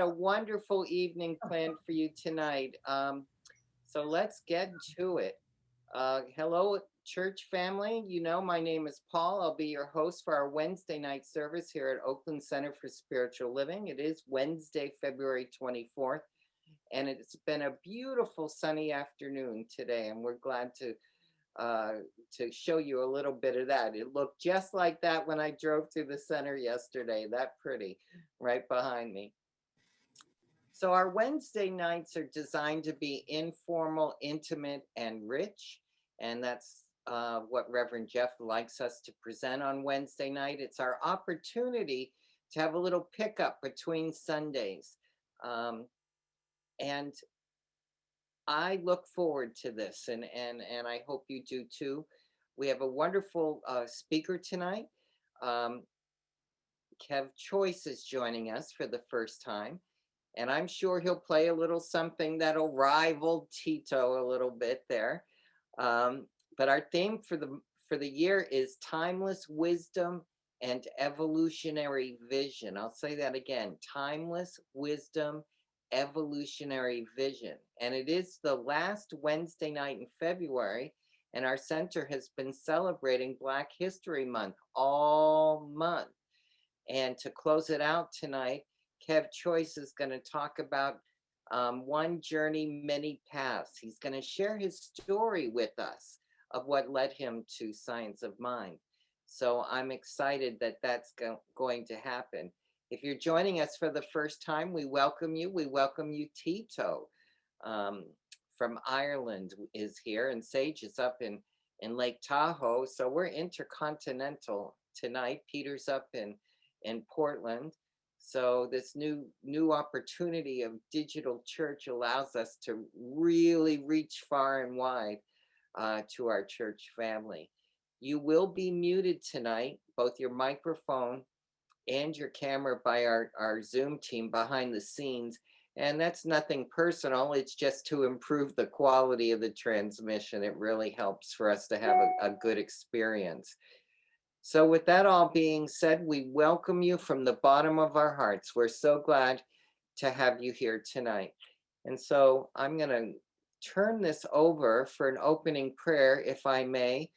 A wonderful evening planned for you tonight. So let's get to it. Hello, church family. You know, my name is Paul. I'll be your host for our Wednesday night service here at Oakland Center for Spiritual Living. It is Wednesday, February 24th, and it's been a beautiful sunny afternoon today, and we're glad uh, to show you a little bit of that. It looked just like that when I drove through the center yesterday. That pretty, right behind me. So our Wednesday nights are designed to be informal, intimate, and rich. And that's what Reverend Jeff likes us to present on Wednesday night. It's our opportunity to have a little pickup between Sundays. Um, and I look forward to this, and I hope you do too. We have a wonderful speaker tonight. Um, Kev Choice is joining us for the first time. And I'm sure he'll play a little something that'll rival Tito a little bit there. But our theme for the year is timeless wisdom and evolutionary vision. I'll say that again: timeless wisdom, evolutionary vision. And it is the last Wednesday night in February, and our center has been celebrating Black History Month all month. And to close it out tonight, Kev Choice is going to talk about one journey, many paths. He's going to share his story with us of what led him to Science of Mind. So I'm excited that that's going to happen. If you're joining us for the first time, we welcome you. We welcome you, Tito um, from Ireland is here, and Sage is up in Lake Tahoe. So we're intercontinental tonight. Peter's up in Portland. So this new opportunity of digital church allows us to really reach far and wide to our church family. You will be muted tonight, both your microphone and your camera by our Zoom team behind the scenes. And that's nothing personal. It's just to improve the quality of the transmission. It really helps for us to have a good experience. So with that all being said, we welcome you from the bottom of our hearts. We're so glad to have you here tonight. And so I'm going to turn this over for an opening prayer, if I may,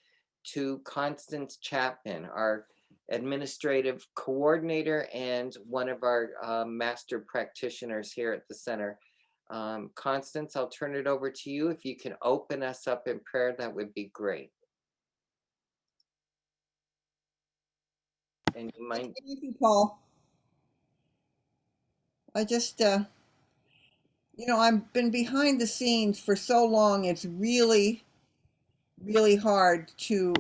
to Constance Chapman, our administrative coordinator and one of our master practitioners here at the center. Constance, I'll turn it over to you. If you can open us up in prayer, that would be great. And you might. Thank you, Paul. I just, I've been behind the scenes for so long. It's really, really hard to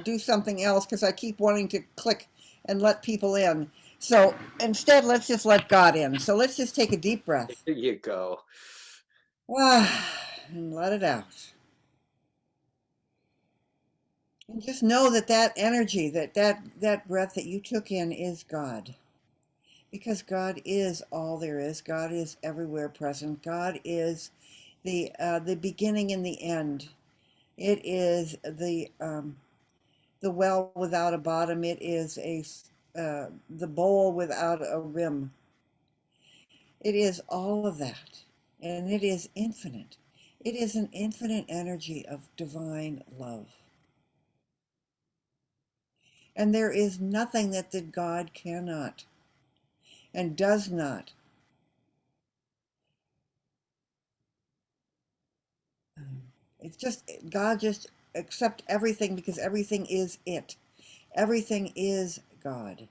do something else because I keep wanting to click and let people in. So instead, let's just let God in. So let's just take a deep breath. There you go. And let it out. And just know that that energy, that breath that you took in is God. Because God is all there is. God is everywhere present. God is the beginning and the end. It is the well without a bottom. It is the bowl without a rim. It is all of that, and it is infinite. It is an infinite energy of divine love. And there is nothing that the God cannot and does not. It's just God just accept everything because everything is it. Everything is God.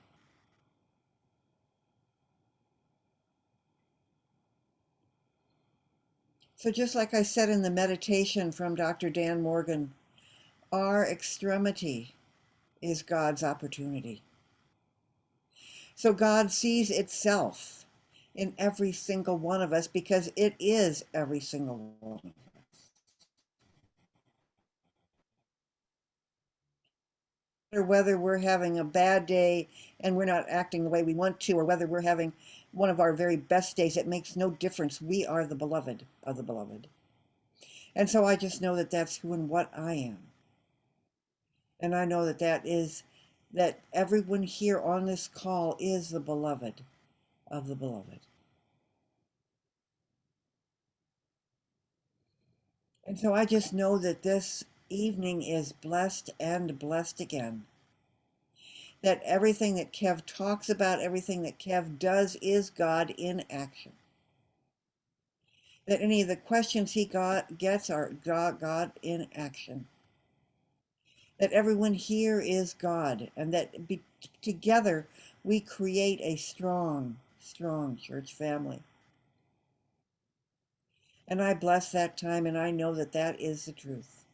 So just like I said in the meditation from Dr. Dan Morgan, our extremity is God's opportunity. So God sees itself in every single one of us because it is every single one. Or whether we're having a bad day and we're not acting the way we want to, or whether we're having one of our very best days, it makes no difference. We are the beloved of the beloved. And so I just know that that's who and what I am. And I know that that everyone here on this call is the beloved of the beloved. And so I just know that this evening is blessed and blessed again. That everything that Kev talks about, everything that Kev does is God in action. That any of the questions he gets are God in action. That everyone here is God, and that together we create a strong, strong church family. And I bless that time, and I know that that is the truth.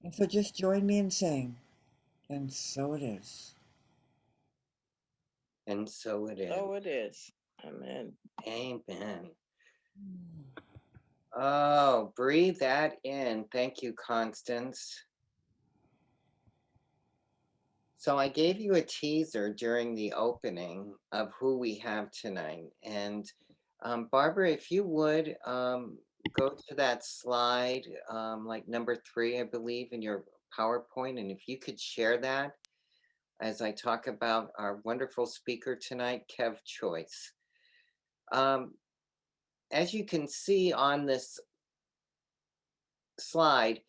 And so just join me in saying, and so it is. And so it is. So it is. Amen. Amen. Oh, breathe that in. Thank you, Constance. So I gave you a teaser during the opening of who we have tonight. And Barbara, if you would go to that slide, like number 3, I believe, in your PowerPoint. And if you could share that as I talk about our wonderful speaker tonight, Kev Choice. As you can see on this slide,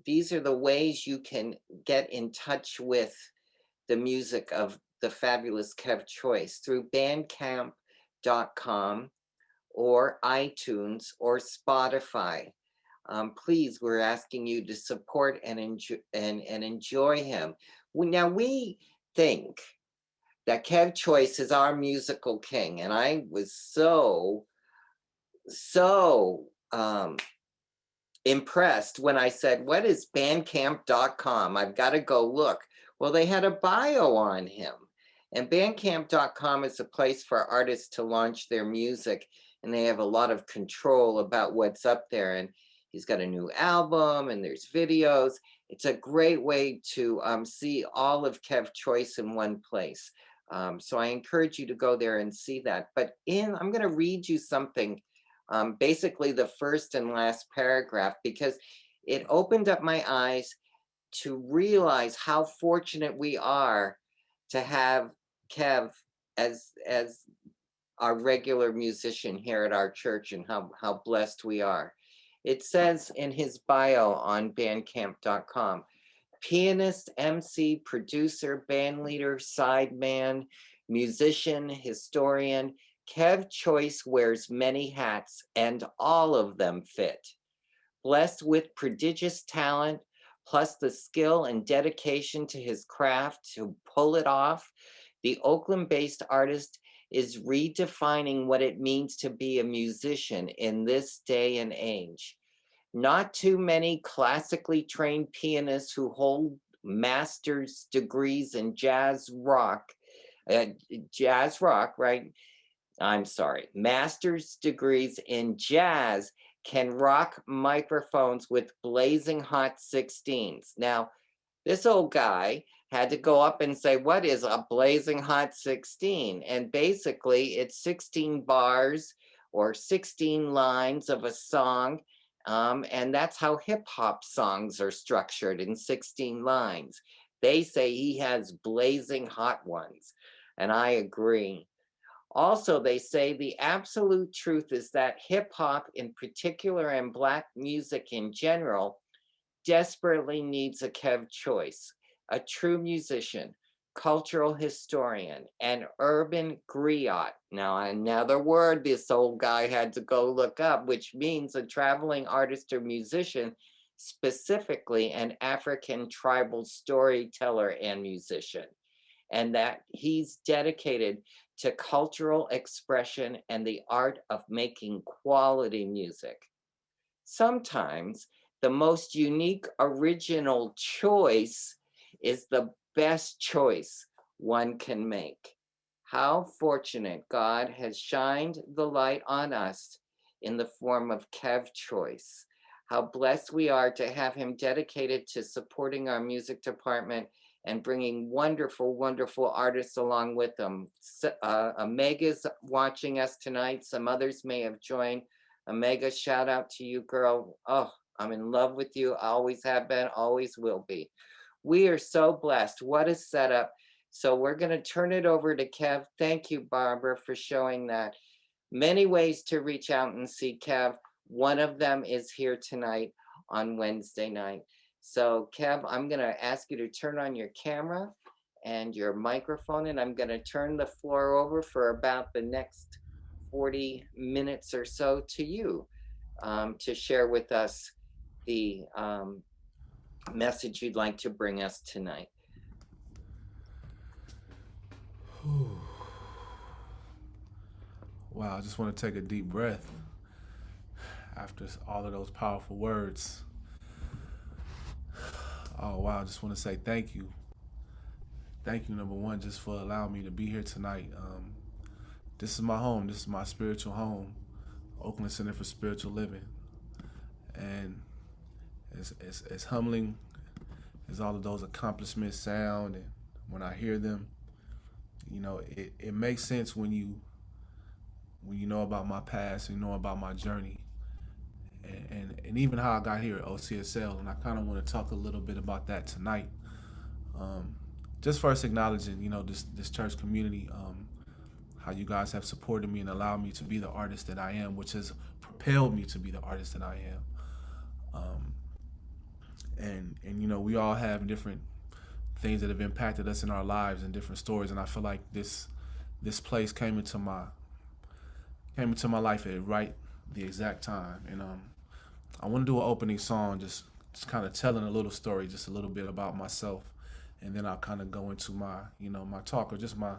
these are the ways you can get in touch with the music of the fabulous Kev Choice through bandcamp.com or iTunes or Spotify. Please, we're asking you to support and enjoy him. Now, we think that Kev Choice is our musical king, and I was so impressed when I said, what is bandcamp.com? I've got to go look. Well, they had a bio on him. And bandcamp.com is a place for artists to launch their music, and they have a lot of control about what's up there. And he's got a new album, and there's videos. It's a great way to see all of Kev Choice in one place. So I encourage you to go there and see that. But I'm going to read you something, basically the first and last paragraph, because it opened up my eyes to realize how fortunate we are to have Kev as our regular musician here at our church, and how blessed we are. It says in his bio on bandcamp.com, pianist, MC, producer, band leader, sideman, musician, historian, Kev Choice wears many hats, and all of them fit. Blessed with prodigious talent, plus the skill and dedication to his craft to pull it off, the Oakland-based artist is redefining what it means to be a musician in this day and age. Not too many classically trained pianists who hold master's degrees in jazz rock, right? I'm sorry, master's degrees in jazz can rock microphones with blazing hot 16s. Now, this old guy had to go up and say, what is a blazing hot 16? And basically, it's 16 bars or 16 lines of a song. And that's how hip hop songs are structured, in 16 lines. They say he has blazing hot ones. And I agree. Also, they say the absolute truth is that hip hop in particular and Black music in general desperately needs a Kev Choice, a true musician, cultural historian, and urban griot. Now, another word this old guy had to go look up, which means a traveling artist or musician, specifically an African tribal storyteller and musician, and that he's dedicated to cultural expression and the art of making quality music. Sometimes the most unique original choice is the best choice one can make. How fortunate God has shined the light on us in the form of Kev Choice. How blessed we are to have him dedicated to supporting our music department and bringing wonderful, wonderful artists along with them. Omega's watching us tonight. Some others may have joined. Omega, shout out to you, girl. Oh, I'm in love with you. I always have been, always will be. We are so blessed. What a setup. So we're going to turn it over to Kev. Thank you, Barbara, for showing that. many ways to reach out and see Kev. One of them is here tonight on Wednesday night. So Kev, I'm going to ask you to turn on your camera and your microphone, and I'm going to turn the floor over for about the next 40 minutes or so to you, to share with us the message you'd like to bring us tonight. Wow, I just want to take a deep breath after all of those powerful words. Oh, wow, I just want to say thank you. Thank you, number one, just for allowing me to be here tonight. This is my home. This is my spiritual home, Oakland Center for Spiritual Living. And as humbling as all of those accomplishments sound, and when I hear them, you know, it makes sense when you know about my past, you know about my journey, and even how I got here at OCSL. And I kind of want to talk a little bit about that tonight. Just first acknowledging, you know, this church community, how you guys have supported me and allowed me to be the artist that I am, which has propelled me to be the artist that I am. And you know, we all have different things that have impacted us in our lives and different stories, and I feel like this place came into my life at the exact time. And I want to do an opening song, just kind of telling a little story, just a little bit about myself, and then I'll kind of go into my talk, or just my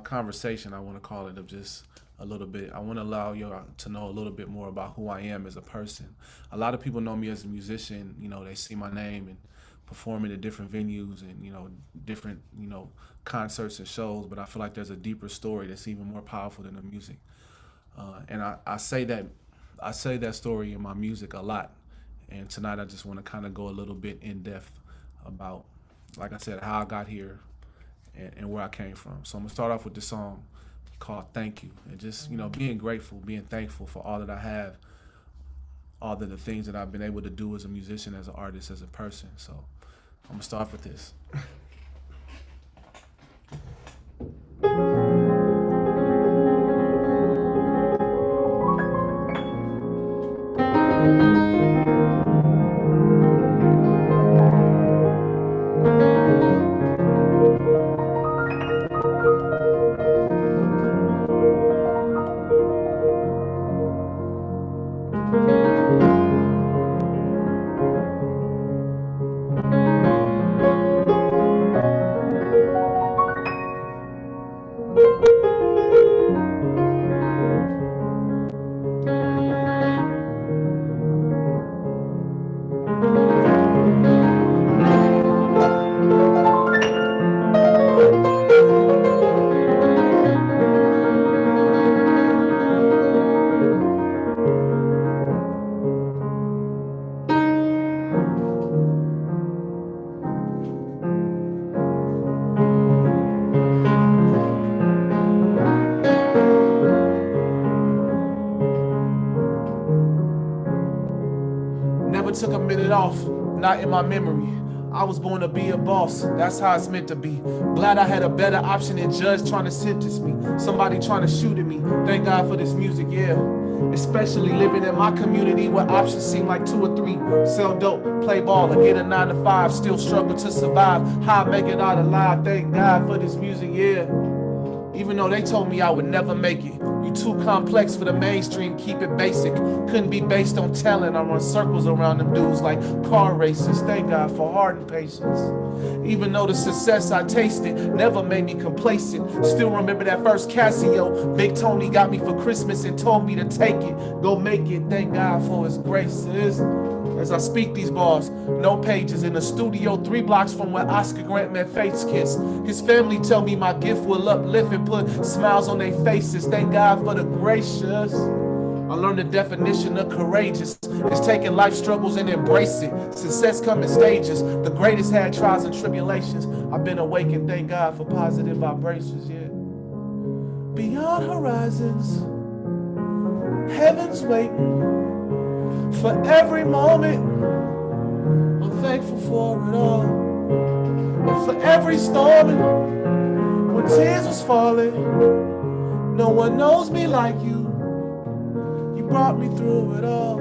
conversation, I want to call it, of just a little bit. I want to allow you to know a little bit more about who I am as a person. A lot of people know me as a musician. You know, they see my name and performing at different venues and, you know, different, you know, concerts and shows, but I feel like there's a deeper story that's even more powerful than the music. And I say that story in my music a lot. And tonight I just want to kind of go a little bit in depth about, like I said, how I got here and where I came from. So I'm gonna start off with this song called Thank You, and just, you know, being grateful, being thankful for all that I have, all of the things that I've been able to do as a musician, as an artist, as a person. So I'm gonna start with this. Never took a minute off, not in my memory. I was born to be a boss, that's how it's meant to be. Glad I had a better option than judge trying to sentence me. Somebody trying to shoot at me, thank God for this music, yeah. Especially living in my community where options seem like 2 or 3. Sell dope, play ball, or get a 9 to 5. Still struggle to survive, how I make it out alive. Thank God for this music, yeah. Even though they told me I would never make it. You too complex for the mainstream, keep it basic. Couldn't be based on talent. I run circles around them dudes like car races. Thank God for heart and patience. Even though the success I tasted never made me complacent. Still remember that first Casio Big Tony got me for Christmas and told me to take it. Go make it, thank God for his graces. As I speak these bars, no pages in the studio 3 blocks from where Oscar Grant met Faith's Kiss. His family tell me my gift will uplift and put smiles on their faces. Thank God for the gracious. I learned the definition of courageous. It's taking life struggles and embrace it. Success come in stages. The greatest had trials and tribulations. I've been awakened, thank God for positive vibrations, yeah. Beyond horizons, heaven's waiting. For every moment, I'm thankful for it all. And for every storm, when tears was falling, No one knows me like you. You brought me through it all.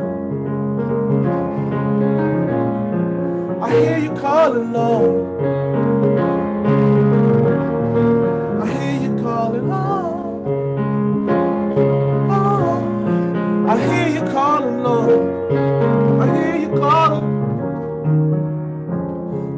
I hear you calling, Lord. I hear you calling, oh, oh. I hear you calling, Lord. I hear you calling.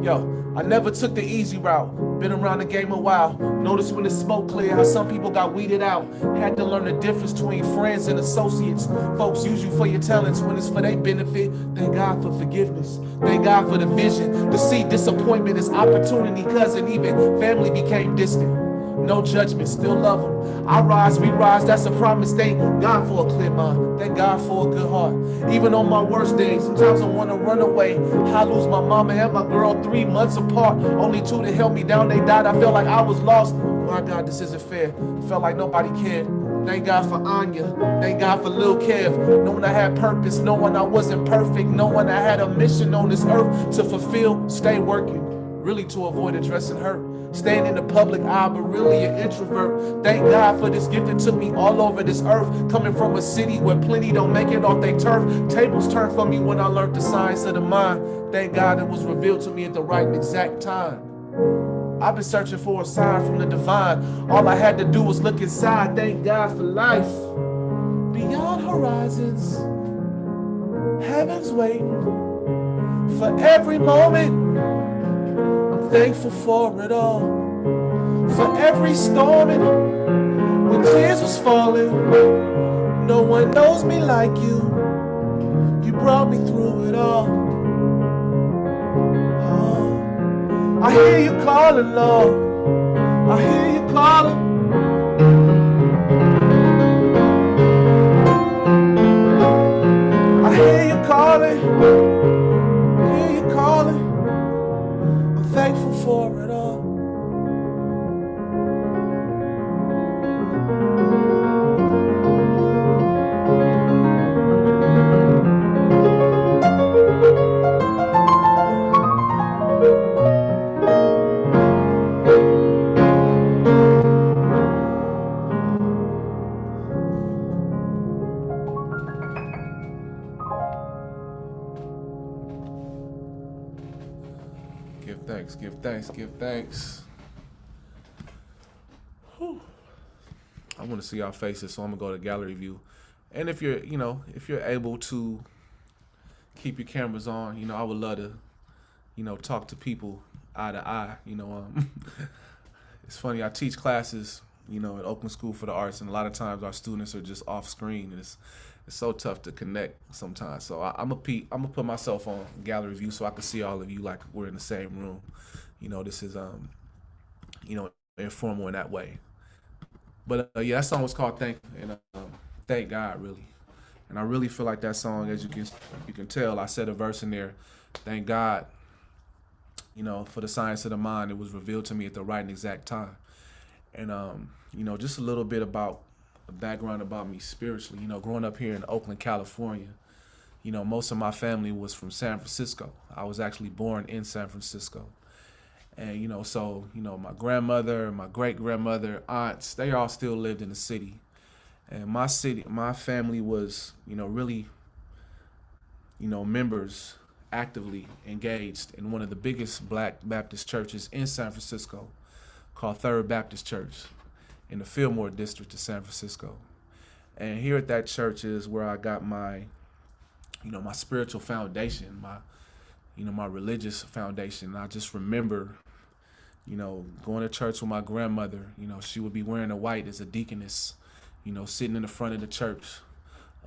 Yo, I never took the easy route. Been around the game a while. Notice when the smoke cleared how some people got weeded out. Had to learn the difference between friends and associates. Folks use you for your talents when it's for their benefit. Thank God for forgiveness. Thank God for the vision. To see disappointment as opportunity, cousin, even family became distant. No judgment, still love them. I rise, we rise, that's a promise. Thank God for a clear mind. Thank God for a good heart. Even on my worst days, sometimes I want to run away. I lose my mama and my girl 3 months apart. Only 2 to help me down, they died. I felt like I was lost. My God, this isn't fair. Felt like nobody cared. Thank God for Anya. Thank God for Lil Kev. Knowing I had purpose, knowing I wasn't perfect, knowing I had a mission on this earth to fulfill, stay working. Really to avoid addressing hurt. Staying in the public eye, but really an introvert. Thank God for this gift that took me all over this earth. Coming from a city where plenty don't make it off their turf. Tables turned for me when I learned the science of the mind. Thank God it was revealed to me at the right and exact time. I've been searching for a sign from the divine. All I had to do was look inside. Thank God for life. Beyond horizons, heaven's waiting for every moment. Thankful for it all. For every storm and when tears was falling. No one knows me like you. You brought me through it all. Oh. I hear you calling, Lord. I hear you calling. I hear you calling. I hear you calling. I'm thankful for it all. Give thanks, give thanks, give thanks. Whew. I want to see y'all faces, so I'm gonna go to gallery view. And if you're, if you're able to keep your cameras on, I would love to, talk to people eye to eye. It's funny, I teach classes, at Oakland School for the Arts, and a lot of times our students are just off screen, and it's so tough to connect sometimes. So I'm gonna put myself on gallery view so I can see all of you like we're in the same room. This is informal in that way. But yeah, that song was called Thank God, really. And I really feel like that song, as you can tell, I said a verse in there. Thank God, for the science of the mind. It was revealed to me at the right and exact time. And just a little bit about a background about me spiritually. Growing up here in Oakland, California, most of my family was from San Francisco. I was actually born in San Francisco. And, my grandmother, my great-grandmother, aunts, they all still lived in the city. And my family was, really, members actively engaged in one of the biggest Black Baptist churches in San Francisco called Third Baptist Church in the Fillmore district of San Francisco. And here at that church is where I got my, my spiritual foundation, my religious foundation. And I just remember, going to church with my grandmother. She would be wearing a white as a deaconess, sitting in the front of the church.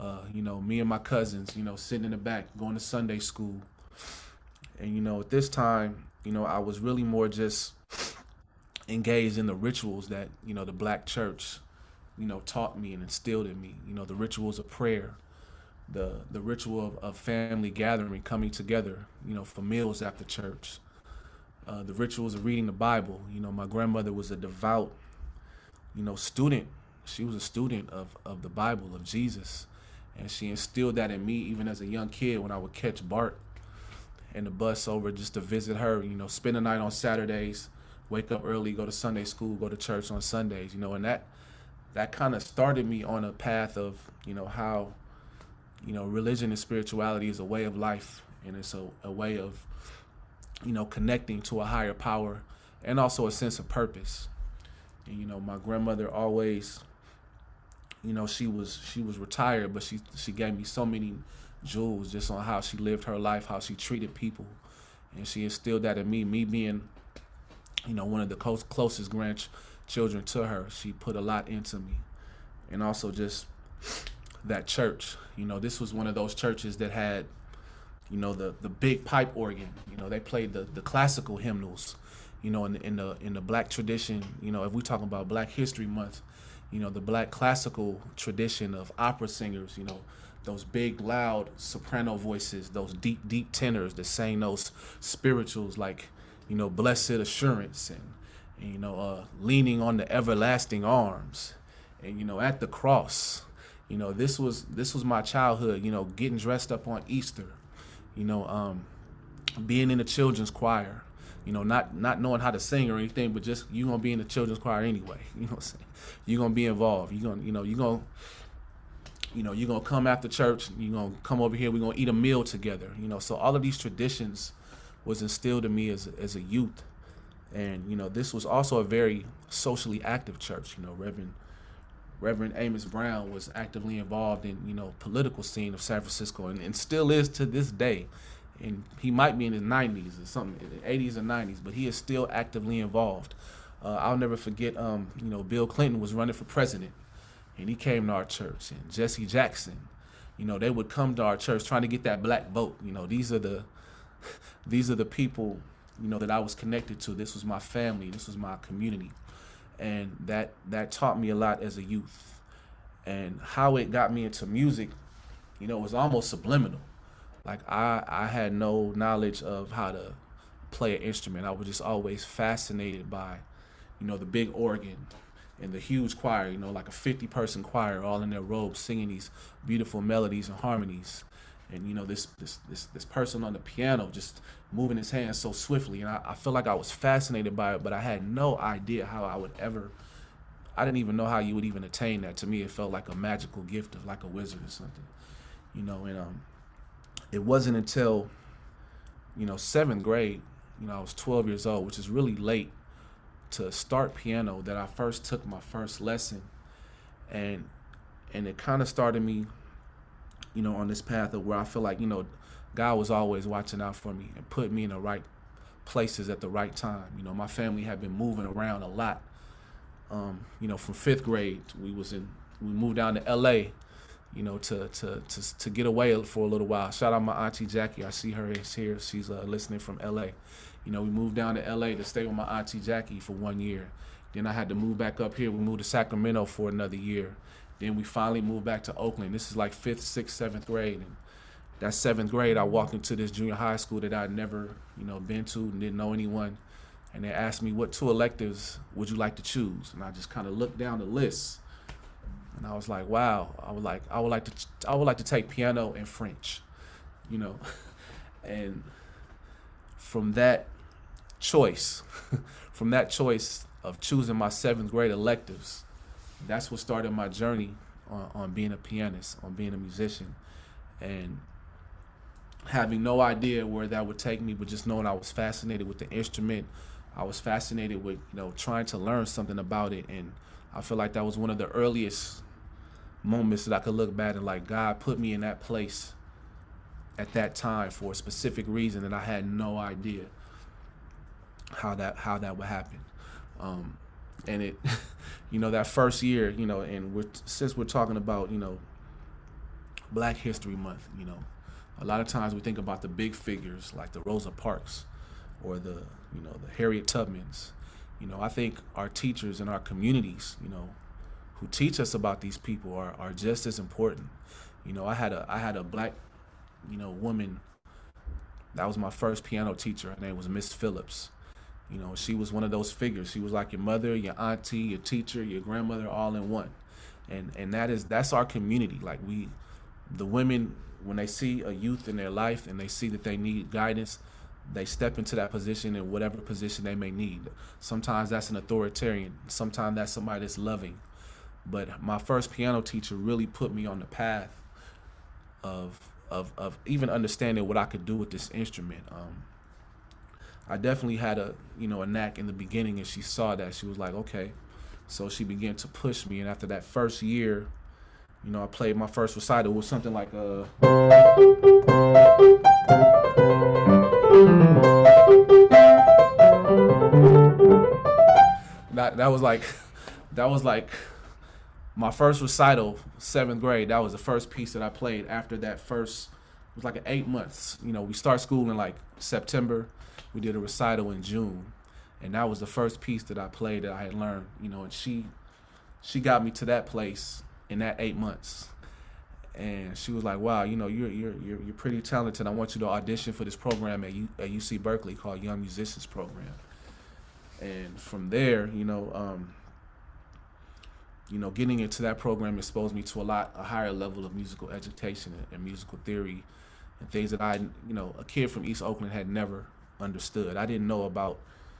Me and my cousins, sitting in the back, going to Sunday school. And, at this time, I was really more just engaged in the rituals that, the Black church, taught me and instilled in me. The rituals of prayer, the ritual of family gathering, coming together, for meals after church. The rituals of reading the Bible. My grandmother was a devout, student. She was a student of the Bible, of Jesus. And she instilled that in me even as a young kid when I would catch Bart and the bus over just to visit her, spend the night on Saturdays, wake up early, go to Sunday school, go to church on Sundays, and that kind of started me on a path of, how, religion and spirituality is a way of life, and it's a way of, connecting to a higher power, and also a sense of purpose. And my grandmother always, she was retired, but she gave me so many jewels just on how she lived her life, how she treated people, and she instilled that in me. Me being, one of the closest grandchildren to her, she put a lot into me. And also just that church, this was one of those churches that had, the big pipe organ. They played the classical hymnals, in the Black tradition. If we talking about Black History Month, the Black classical tradition of opera singers, those big loud soprano voices, those deep tenors that sang those spirituals like, Blessed Assurance, and leaning on the everlasting arms, and at the cross. This was my childhood, getting dressed up on Easter, being in the children's choir, not knowing how to sing or anything, but just you're gonna be in the children's choir anyway. What I'm saying? You're gonna be involved. You're gonna come after church, you're gonna come over here, we're gonna eat a meal together. So all of these traditions was instilled in me as a youth. And this was also a very socially active church. Reverend Amos Brown was actively involved in political scene of San Francisco, and still is to this day. And he might be in his 90s or something, 80s or 90s, but he is still actively involved. I'll never forget, Bill Clinton was running for president, and he came to our church, and Jesse Jackson, they would come to our church trying to get that black vote. These are the people, that I was connected to. This was my family. This was my community. And that taught me a lot as a youth. And how it got me into music, was almost subliminal. Like I had no knowledge of how to play an instrument. I was just always fascinated by, the big organ and the huge choir, like a 50-person choir all in their robes singing these beautiful melodies and harmonies. And this person on the piano just moving his hands so swiftly, and I feel like I was fascinated by it, but I had no idea how I didn't even know how you would even attain that. To me, it felt like a magical gift of like a wizard or something, and it wasn't until, 7th grade, I was 12 years old, which is really late to start piano, that I first took my first lesson, and it kind of started me, on this path of where I feel like, God was always watching out for me and put me in the right places at the right time. My family had been moving around a lot. From 5th grade, we moved down to LA, to get away for a little while. Shout out my auntie Jackie. I see her is here. She's listening from LA. We moved down to LA to stay with my auntie Jackie for 1 year. Then I had to move back up here. We moved to Sacramento for another year. Then we finally moved back to Oakland. This is like 5th, 6th, 7th grade. And that 7th grade, I walked into this junior high school that I'd never, been to and didn't know anyone. And they asked me, what 2 electives would you like to choose? And I just kind of looked down the list. And I was like, wow, I would like to take piano and French, And from that choice of choosing my 7th grade electives, that's what started my journey on being a pianist, on being a musician, and having no idea where that would take me, but just knowing I was fascinated with the instrument. I was fascinated with, trying to learn something about it. And I feel like that was one of the earliest moments that I could look back and like, God put me in that place at that time for a specific reason, and I had no idea how that would happen. And it, that first year, and since we're talking about, Black History Month, a lot of times we think about the big figures like the Rosa Parks or the Harriet Tubmans. I think our teachers in our communities, who teach us about these people are just as important. I had a Black, woman. That was my first piano teacher. Her name was Miss Phillips. She was one of those figures. She was like your mother, your auntie, your teacher, your grandmother, all in one. And that's our community. Like the women, when they see a youth in their life and they see that they need guidance, they step into that position in whatever position they may need. Sometimes that's an authoritarian. Sometimes that's somebody that's loving. But my first piano teacher really put me on the path of of even understanding what I could do with this instrument. I definitely had a knack in the beginning, and she saw that. She was like, okay. So she began to push me, and after that first year, I played my first recital. It was something like that was like that was like my first recital, 7th grade. That was the first piece that I played after that first. It was like 8 months. We start school in like September. We did a recital in June, and that was the first piece that I played that I had learned. And she got me to that place in that 8 months, and she was like, "Wow, you're pretty talented. I want you to audition for this program at UC Berkeley called Young Musicians Program." And from there, getting into that program exposed me to a higher level of musical education and musical theory, and things that a kid from East Oakland had never understood. I didn't know about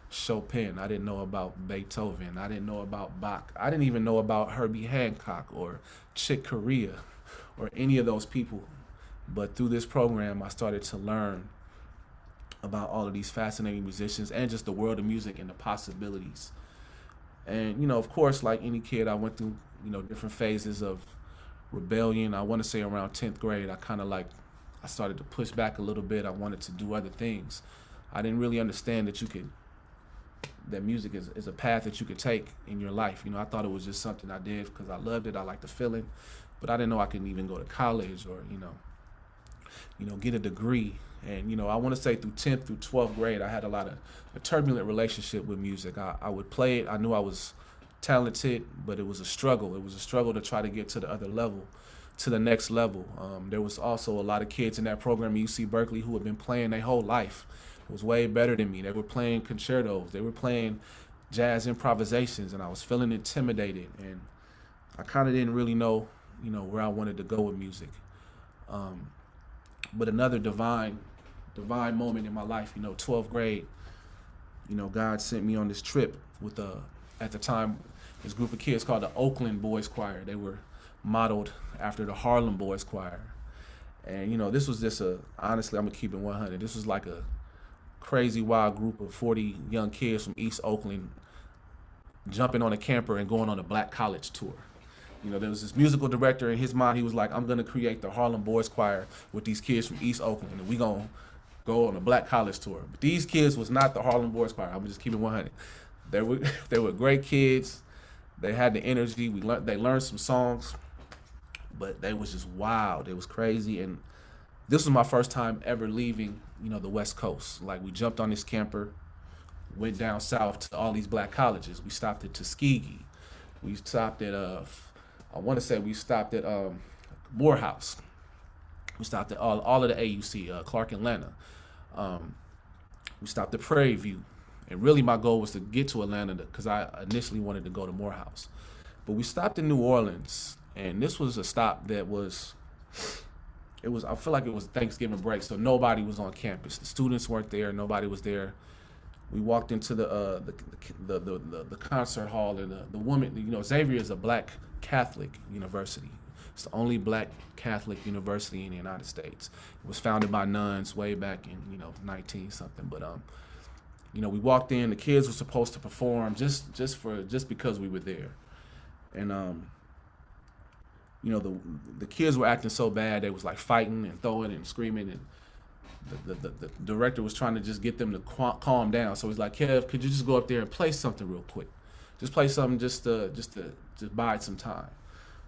Chopin. I didn't know about Beethoven. I didn't know about Bach. I didn't even know about Herbie Hancock or Chick Corea or any of those people. But through this program, I started to learn about all of these fascinating musicians and just the world of music and the possibilities. And, of course, like any kid, I went through, different phases of rebellion. I want to say around 10th grade, I started to push back a little bit. I wanted to do other things. I didn't really understand that music is a path that you could take in your life. I thought it was just something I did because I loved it. I liked the feeling, but I didn't know I could even go to college or, get a degree. And, I want to say through 10th through 12th grade, I had a turbulent relationship with music. I would play it. I knew I was talented, but it was a struggle. It was a struggle to try to get to the other level, to the next level. There was also a lot of kids in that program at UC Berkeley who had been playing their whole life. It was way better than me. They were playing concertos. They were playing jazz improvisations, and I was feeling intimidated. And I kind of didn't really know, where I wanted to go with music. But another divine moment in my life, 12th grade, God sent me on this trip with at the time, this group of kids called the Oakland Boys Choir. They were modeled after the Harlem Boys Choir. And, this was just honestly, I'm gonna keep it 100. This was like a crazy wild group of 40 young kids from East Oakland jumping on a camper and going on a black college tour. There was this musical director. In his mind, he was like, I'm going to create the Harlem Boys Choir with these kids from East Oakland, and we going to go on a black college tour. But these kids was not the Harlem Boys Choir. I'm just keeping 100. They were great kids. They had the energy. They learned some songs, but they was just wild. It was crazy. And this was my first time ever leaving, the West Coast. Like, we jumped on this camper, went down south to all these black colleges. We stopped at Tuskegee. We stopped at we stopped at Morehouse. We stopped at all of the AUC, Clark Atlanta. We stopped at Prairie View. And really my goal was to get to Atlanta because I initially wanted to go to Morehouse. But we stopped in New Orleans, and this was a stop that I feel like it was Thanksgiving break, so nobody was on campus. The students weren't there, nobody was there. We walked into the concert hall, and the woman, Xavier is a black Catholic university. It's the only black Catholic university in the United States. It was founded by nuns way back in 19 something. But we walked in. The kids were supposed to perform just because we were there, and the kids were acting so bad. They was like fighting and throwing and screaming, and the director was trying to just get them to calm down. So he's like, Kev, could you just go up there and play something real quick? Just play something just to bide some time.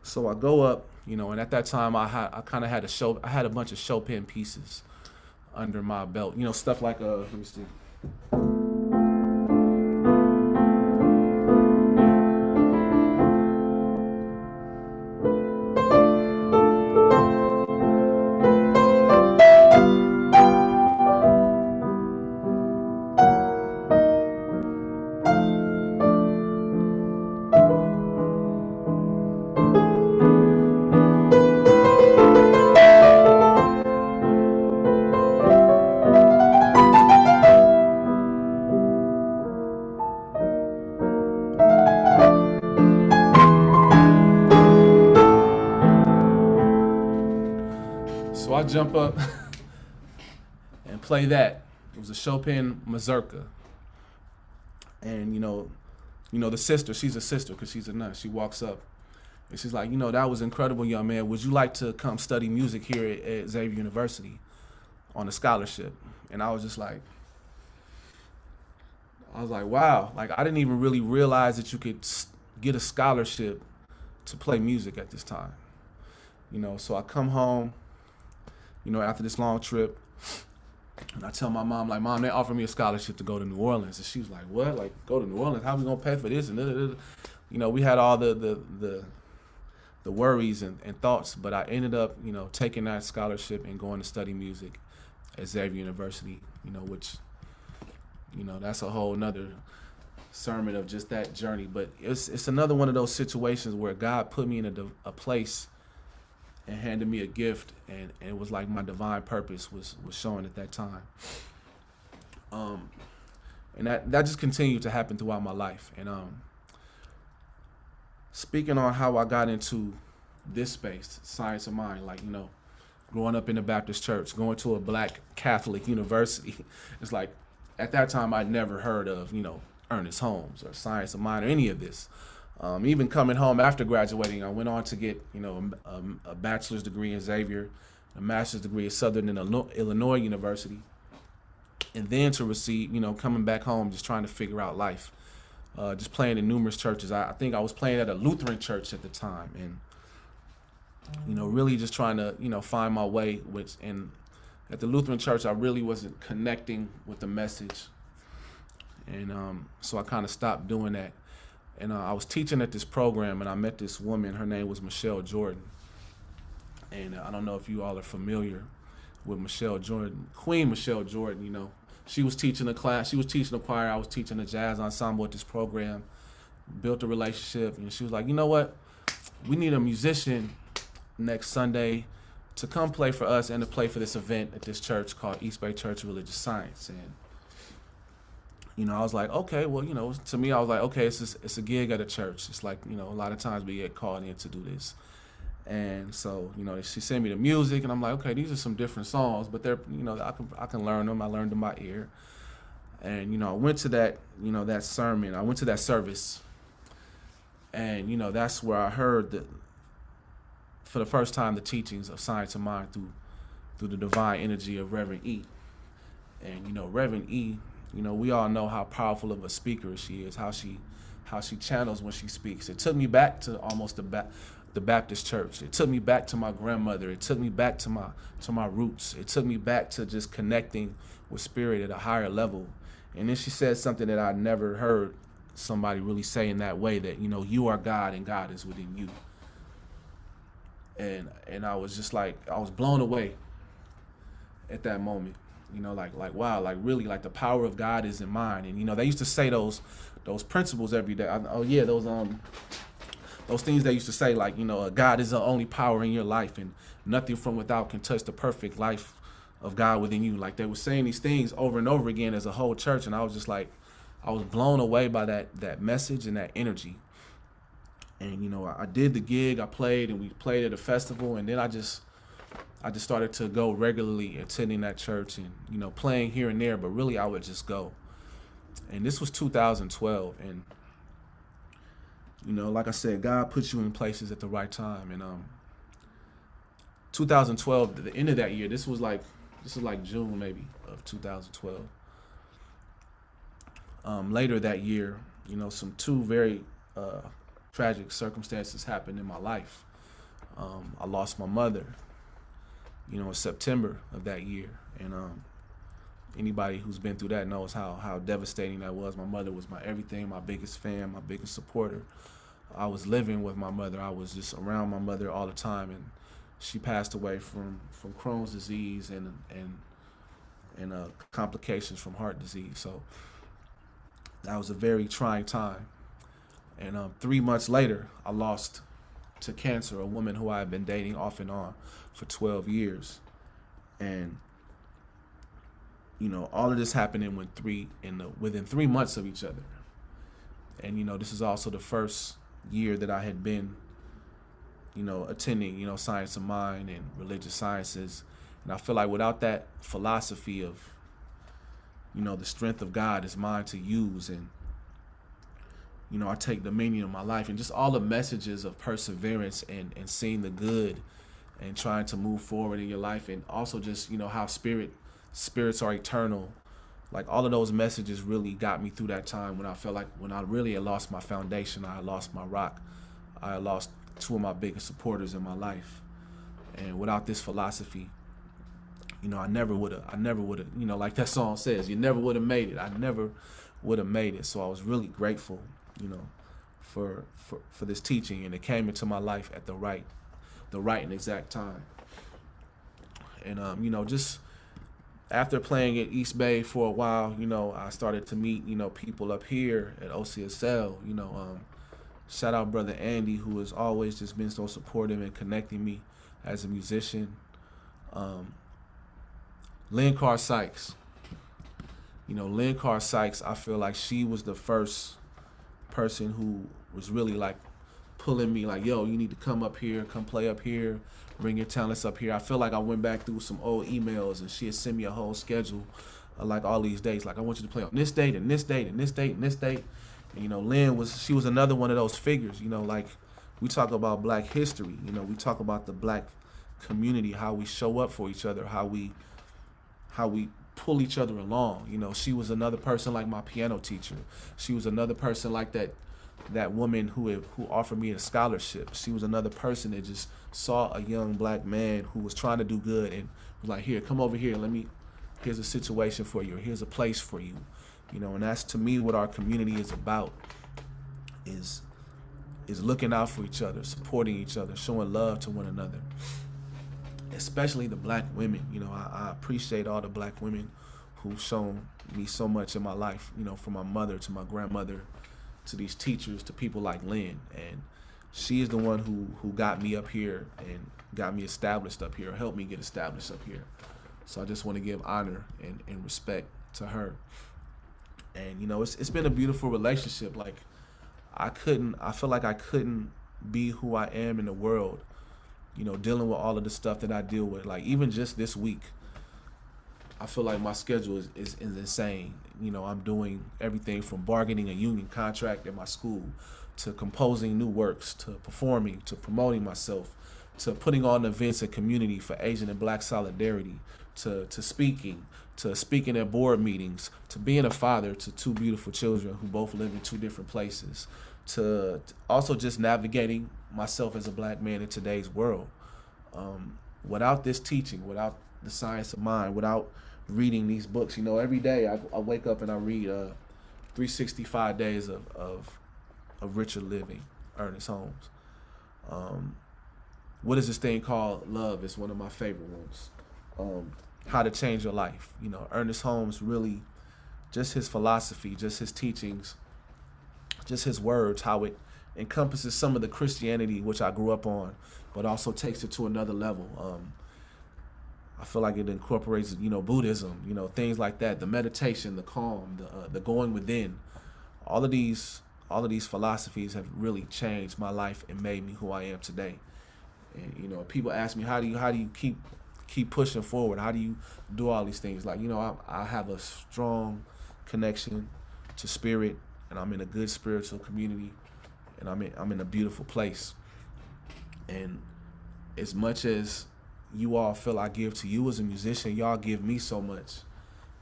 So I go up, and at that time I had a bunch of Chopin pieces under my belt, stuff like let me see. I jump up and play that. It was a Chopin mazurka. And, the sister, she's a sister because she's a nurse. She walks up and she's like, that was incredible, young man. Would you like to come study music here at Xavier University on a scholarship? And I was just like, wow. Like, I didn't even really realize that you could get a scholarship to play music at this time. So I come home, after this long trip, and I tell my mom, like, Mom, they offered me a scholarship to go to New Orleans. And she was like, what? Like, go to New Orleans? How are we going to pay for this? And we had all the worries and thoughts, but I ended up, taking that scholarship and going to study music at Xavier University, which, that's a whole nother sermon of just that journey. But it's another one of those situations where God put me in a place and handed me a gift, and it was like my divine purpose was showing at that time. And that just continued to happen throughout my life. And speaking on how I got into this space, science of mind, like, growing up in the Baptist church, going to a Black Catholic university, it's like, at that time I'd never heard of, Ernest Holmes or science of mind or any of this. Even coming home after graduating, I went on to get, a bachelor's degree in Xavier, a master's degree at Southern Illinois University, and then to receive, coming back home, just trying to figure out life, just playing in numerous churches. I think I was playing at a Lutheran church at the time, and, really just trying to, find my way. And at the Lutheran church, I really wasn't connecting with the message, and so I kind of stopped doing that. And I was teaching at this program, and I met this woman. Her name was Michelle Jordan. And I don't know if you all are familiar with Michelle Jordan. Queen Michelle Jordan, she was teaching a class. She was teaching a choir. I was teaching a jazz ensemble at this program. Built a relationship. And she was like, you know what? We need a musician next Sunday to come play for us and to play for this event at this church called East Bay Church of Religious Science. And I was like, okay, well, to me, I was like, okay, it's a gig at a church. It's like, a lot of times we get called in to do this. And so, she sent me the music, and I'm like, okay, these are some different songs, but they're, I can learn them. I learned them by ear. And, I went to that, that sermon. I went to that service. And, that's where I heard for the first time, the teachings of Science of Mind through the divine energy of Reverend E. And, Reverend E, we all know how powerful of a speaker she is, how she channels when she speaks. It took me back to almost the Baptist church. It took me back to my grandmother. It took me back to my roots. It took me back to just connecting with spirit at a higher level. And then she said something that I never heard somebody really say in that way, that, you are God and God is within you. And I was just like, I was blown away at that moment. Like wow, like really, like the power of God is in mine. And they used to say those principles every day. Those things they used to say, like, God is the only power in your life, and nothing from without can touch the perfect life of God within you. Like, they were saying these things over and over again as a whole church, and I was just like, I was blown away by that message and that energy. And I did the gig, I played, and we played at a festival, and then I just started to go regularly, attending that church and, playing here and there, but really I would just go. And this was 2012. And, like I said, God puts you in places at the right time. And 2012, the end of that year, this was like June maybe of 2012. Later that year, some two very tragic circumstances happened in my life. I lost my mother, in September of that year. And anybody who's been through that knows how devastating that was. My mother was my everything, my biggest fan, my biggest supporter. I was living with my mother. I was just around my mother all the time, and she passed away from Crohn's disease and complications from heart disease. So that was a very trying time. And 3 months later, I lost to cancer a woman who I had been dating off and on for 12 years. And all of this happened within 3 months of each other. And this is also the first year that I had been attending Science of Mind and religious sciences. And I feel like without that philosophy of, the strength of God is mine to use, and I take dominion of my life, and just all the messages of perseverance and seeing the good and trying to move forward in your life, and also just how spirits are eternal. Like all of those messages really got me through that time when I felt like when I really had lost my foundation, I had lost my rock, I had lost two of my biggest supporters in my life. And without this philosophy, I never would have, like that song says, you never would have made it. I never would have made it. So I was really grateful, for this teaching, and it came into my life at the right and exact time. And just after playing at East Bay for a while, I started to meet, people up here at OCSL. Shout out Brother Andy, who has always just been so supportive and connecting me as a musician. Lynn Carr Sykes. Lynn Carr Sykes, I feel like she was the first person who was really like pulling me like, yo, you need to come up here, come play up here, bring your talents up here. I feel like I went back through some old emails, and she had sent me a whole schedule of like all these dates. Like, I want you to play on this date and this date and this date and this date. And, Lynn was another one of those figures, like we talk about Black history, we talk about the Black community, how we show up for each other, how we pull each other along. She was another person like my piano teacher. She was another person like that woman who offered me a scholarship. She was another person that just saw a young Black man who was trying to do good and was like, here, come over here, here's a situation for you, or here's a place for you. And that's, to me, what our community is about, is looking out for each other, supporting each other, showing love to one another, especially the Black women. I appreciate all the Black women who've shown me so much in my life, from my mother to my grandmother to these teachers to people like Lynn. And she is the one who got me up here and got me established up here, or helped me get established up here. So I just want to give honor and respect to her. And it's been a beautiful relationship. Like, I feel like I couldn't be who I am in the world, dealing with all of the stuff that I deal with. Like, even just this week, I feel like my schedule is insane. I'm doing everything from bargaining a union contract at my school, to composing new works, to performing, to promoting myself, to putting on events and community for Asian and Black solidarity, to speaking at board meetings, to being a father to two beautiful children who both live in two different places, to also just navigating myself as a Black man in today's world. Without this teaching, without the science of mind, without reading these books, every day I wake up and I read 365 Days of Richer Living, Ernest Holmes. What is this thing called? Love is one of my favorite ones. How to Change Your Life. Ernest Holmes, really, just his philosophy, just his teachings, just his words, how it encompasses some of the Christianity which I grew up on, but also takes it to another level. I feel like it incorporates, Buddhism, things like that, the meditation, the calm, the going within. All of these philosophies have really changed my life and made me who I am today. And people ask me, how do you keep pushing forward? How do you do all these things? Like, I have a strong connection to spirit, and I'm in a good spiritual community, and I'm in a beautiful place. And as much as you all feel I give to you as a musician, y'all give me so much.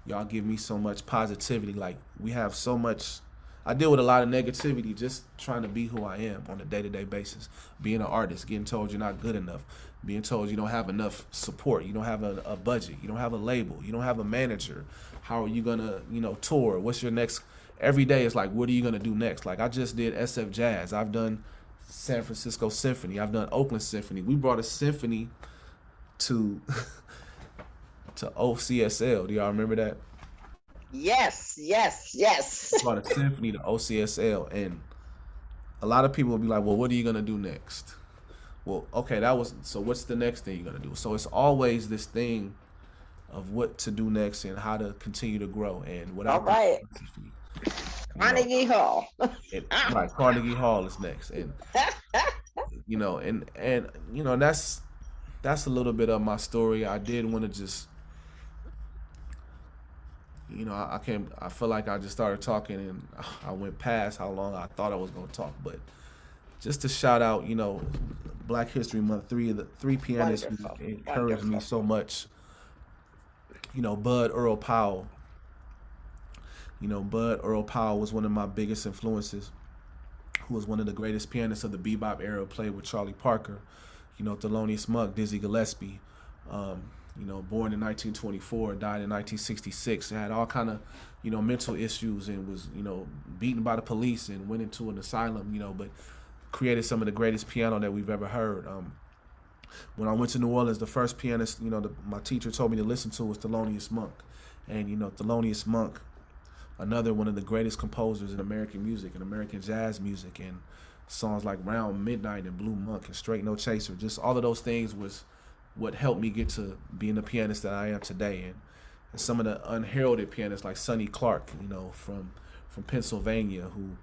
Y'all give me so much positivity. Like, we have so much. I deal with a lot of negativity just trying to be who I am on a day-to-day basis. Being an artist, getting told you're not good enough, being told you don't have enough support, you don't have a budget, you don't have a label, you don't have a manager. How are you gonna, tour? What's your next? Every day it's like, what are you gonna do next? Like, I just did SF Jazz. I've done San Francisco Symphony. I've done Oakland Symphony. We brought a symphony to OCSL. Do y'all remember that? Yes. Brought a symphony to OCSL, and a lot of people will be like, well, what are you gonna do next? Well, okay, so what's the next thing you're gonna do? So it's always this thing of what to do next and how to continue to grow. And without all right, Carnegie Hall. Right, Carnegie Hall is next, and and that's that's a little bit of my story. I did want to just, I can't. I feel like I just started talking and I went past how long I thought I was going to talk. But just to shout out, Black History Month. Three pianists who Wonderful. encouraged me Wonderful. so much. Bud Earl Powell. Bud Earl Powell was one of my biggest influences, who was one of the greatest pianists of the bebop era, played with Charlie Parker, Thelonious Monk, Dizzy Gillespie, born in 1924, died in 1966, had all kind of, mental issues and was, beaten by the police and went into an asylum, but created some of the greatest piano that we've ever heard. When I went to New Orleans, the first pianist, my teacher told me to listen to was Thelonious Monk. And, Thelonious Monk, another one of the greatest composers in American music and American jazz music, and songs like Round Midnight and Blue Monk and Straight No Chaser, just all of those things was what helped me get to being the pianist that I am today. And some of the unheralded pianists like Sonny Clark, from Pennsylvania, who,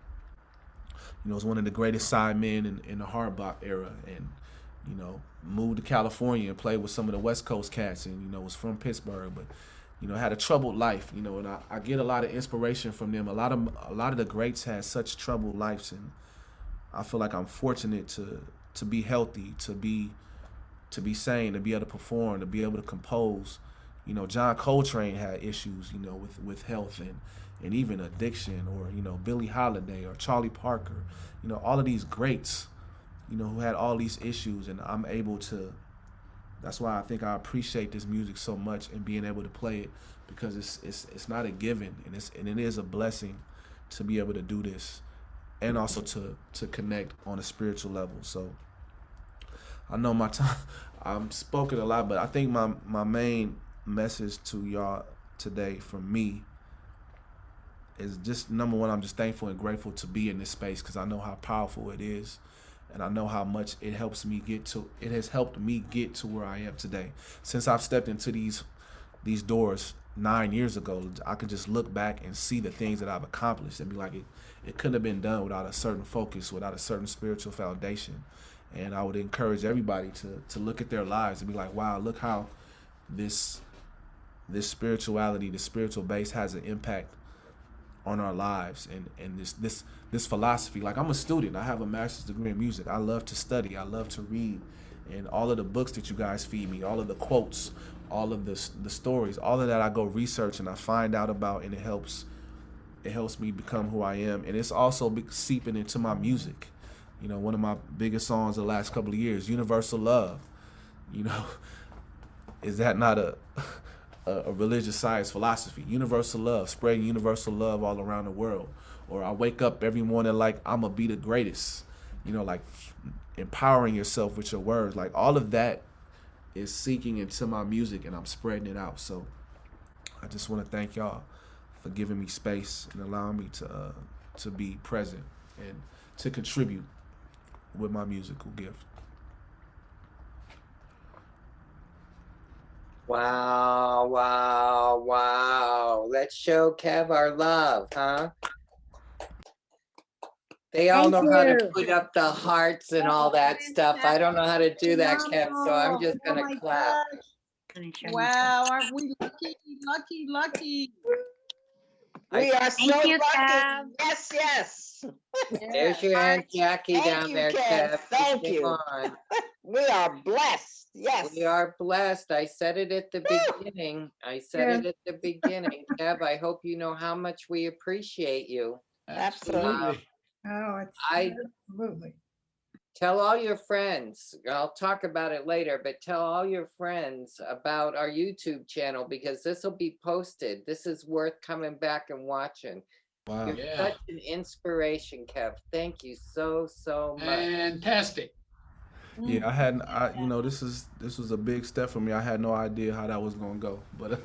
was one of the greatest sidemen in the hard bop era, and, moved to California and played with some of the West Coast cats, and, was from Pittsburgh, but, had a troubled life, and I get a lot of inspiration from them. A lot of the greats had such troubled lives, and I feel like I'm fortunate to be healthy, to be sane, to be able to perform, to be able to compose. John Coltrane had issues, with health and even addiction, or, Billie Holiday or Charlie Parker, all of these greats, who had all these issues, and I'm able to. That's why I think I appreciate this music so much and being able to play it, because it's not a given, and it is a blessing to be able to do this, and also to connect on a spiritual level. So I know my time, I'm spoken a lot, but I think my main message to y'all today from me is just, number one, I'm just thankful and grateful to be in this space, because I know how powerful it is. And I know how much it has helped me get to where I am today. Since I've stepped into these doors 9 years ago, I can just look back and see the things that I've accomplished and be like, it couldn't have been done without a certain focus, without a certain spiritual foundation. And I would encourage everybody to look at their lives and be like, wow, look how this spirituality, the spiritual base has an impact on our lives, and this philosophy. Like, I'm a student. I have a master's degree in music. I love to study. I love to read, and all of the books that you guys feed me, all of the quotes, all of the stories, all of that I go research and I find out about, and it helps me become who I am. And it's also seeping into my music. One of my biggest songs the last couple of years, Universal Love. Is that not a religious science philosophy? Universal love, spreading universal love all around the world. Or I wake up every morning like, I'm gonna be the greatest, like empowering yourself with your words. Like, all of that is seeking into my music, and I'm spreading it out. So I just want to thank y'all for giving me space and allowing me to be present and to contribute with my musical gift. Wow, wow, wow. Let's show Kev our love, huh? They all Thank know how to you. put up the hearts and all that stuff. I don't know how to do that, Kev, so I'm just Oh gonna my clap. gosh. Wow, aren't we lucky? We are so Thank you, lucky. Kev. Yes. There's your Aunt Jackie Thank down you, there, Kev. Kev. Thank Come you. on. We are blessed. Yes. We are blessed. I said it at the beginning. Kev, I hope you know how much we appreciate you. Absolutely. Oh, it's absolutely. Tell all your friends. I'll talk about it later, but tell all your friends about our YouTube channel, because this will be posted. This is worth coming back and watching. Wow. You're such an inspiration, Kev. Thank you so much. Fantastic. Yeah, this was a big step for me. I had no idea how that was gonna go, but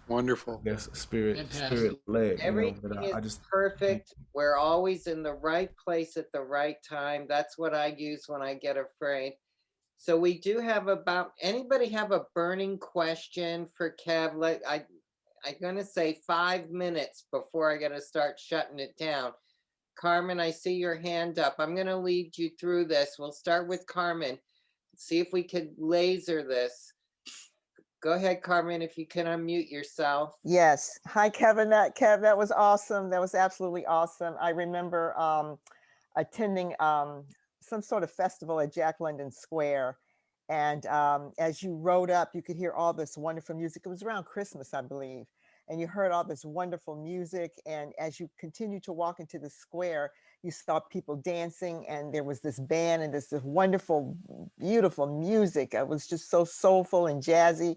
Wonderful. I guess spirit Fantastic. led. Everything But is I just perfect. We're always in the right place at the right time. That's what I use when I get afraid. So we do have anybody have a burning question for Kev? I'm gonna say 5 minutes before I gotta start shutting it down. Carmen, I see your hand up. I'm gonna lead you through this. We'll start with Carmen. see if we could laser this. Go ahead, Carmen, if you can unmute yourself. Yes. Hi, Kevin. Kev, that was awesome. That was absolutely awesome. I remember attending some sort of festival at Jack London Square. And as you rode up, you could hear all this wonderful music. It was around Christmas, I believe. And you heard all this wonderful music. And as you continued to walk into the square, you saw people dancing, and there was this band and this wonderful, beautiful music. It was just so soulful and jazzy.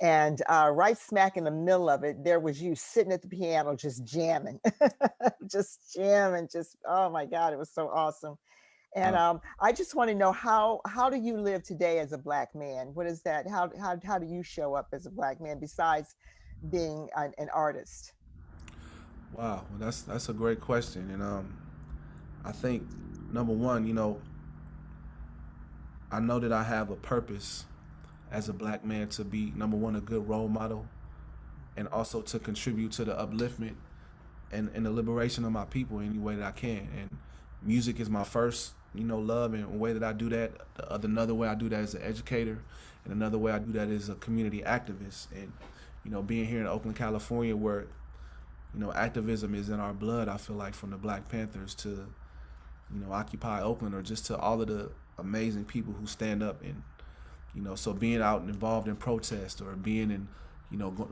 And right smack in the middle of it, there was you sitting at the piano, just jamming, just jamming, just, oh my God, it was so awesome. And I just want to know, how do you live today as a Black man? What is that? How do you show up as a Black man besides being an artist? Wow, well, that's a great question, and I think number one, I know that I have a purpose as a Black man to be, number one, a good role model, and also to contribute to the upliftment and the liberation of my people any way that I can. And music is my first, love, and the way that I do that. Another way I do that as an educator, and another way I do that as a community activist. And being here in Oakland, California, where activism is in our blood, I feel like, from the Black Panthers to Occupy Oakland, or just to all of the amazing people who stand up. And so being out and involved in protest, or being in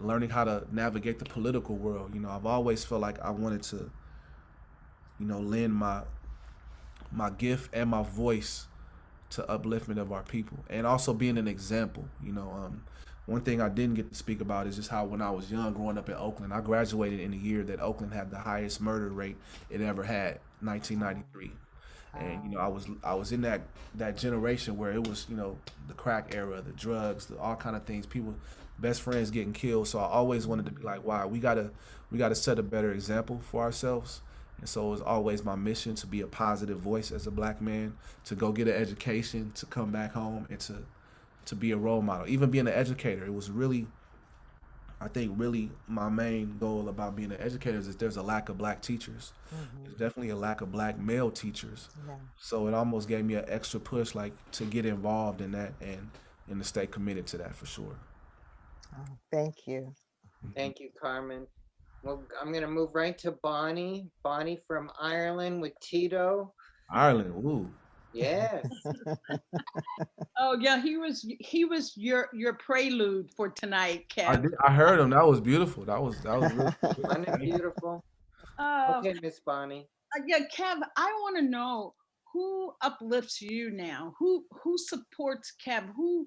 learning how to navigate the political world, I've always felt like I wanted to lend my gift and my voice to upliftment of our people, and also being an example. One thing I didn't get to speak about is just how, when I was young, growing up in Oakland, I graduated in the year that Oakland had the highest murder rate it ever had, 1993. And I was in that generation where it was the crack era, the drugs, all kind of things, people, best friends getting killed. So I always wanted to be like, wow, we gotta set a better example for ourselves. And so it was always my mission to be a positive voice as a Black man, to go get an education, to come back home, and to be a role model. Even being an educator, it was really, I think, really my main goal about being an educator is that there's a lack of Black teachers. There's definitely a lack of Black male teachers. Yeah. So it almost gave me an extra push, like, to get involved in that and to stay committed to that for sure. Oh, thank you. Thank you, Carmen. Well, I'm going to move right to Bonnie. Bonnie from Ireland with Tito. Ireland, woo. Yes. Oh yeah, he was your prelude for tonight, Kev. I heard him. That was beautiful. That was really Wasn't it beautiful? Okay, Miss Bonnie. Yeah, Kev, I want to know who uplifts you now. Who supports Kev? Who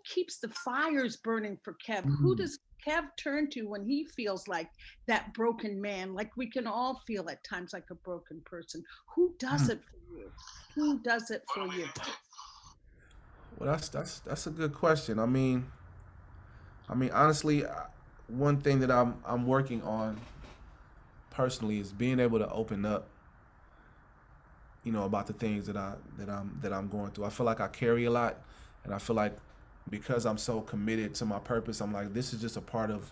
keeps the fires burning for Kev? Who does Kev turn to when he feels like that broken man? Like we can all feel at times like a broken person. Who does it for you? Who does it for you? Well, that's a good question. I mean, honestly, one thing that I'm working on personally is being able to open up, about the things that I'm going through. I feel like I carry a lot, and I feel like because I'm so committed to my purpose, I'm like, this is just a part of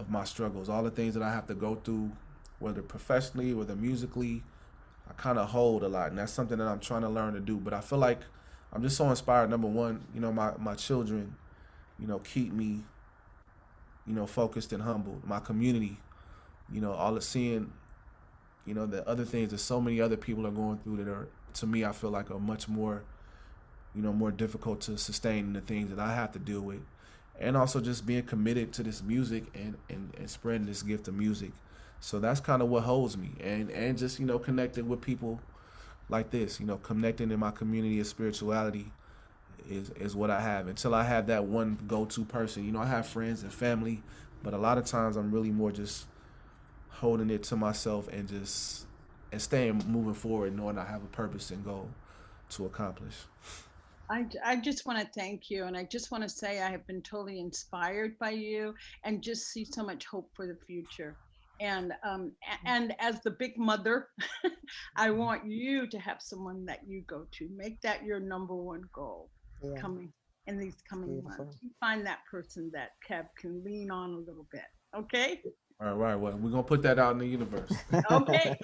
my struggles. All the things that I have to go through, whether professionally, whether musically, I kind of hold a lot, and that's something that I'm trying to learn to do. But I feel like I'm just so inspired. Number one, my children, keep me, focused and humbled. My community, all the seeing, the other things that so many other people are going through that are, to me, I feel like are much more, more difficult to sustain than the things that I have to deal with. And also just being committed to this music and spreading this gift of music. So that's kind of what holds me. And just, connecting with people like this, connecting in my community of spirituality is what I have. Until I have that one go-to person, I have friends and family, but a lot of times I'm really more just holding it to myself and staying moving forward, knowing I have a purpose and goal to accomplish. I just want to thank you, and I just want to say I have been totally inspired by you, and just see so much hope for the future. And as the big mother, I want you to have someone that you go to. Make that your number one goal. Yeah. Coming in these coming Beautiful. months. You find that person that Kev can lean on a little bit. Okay? All right. Well, we're gonna put that out in the universe. Okay,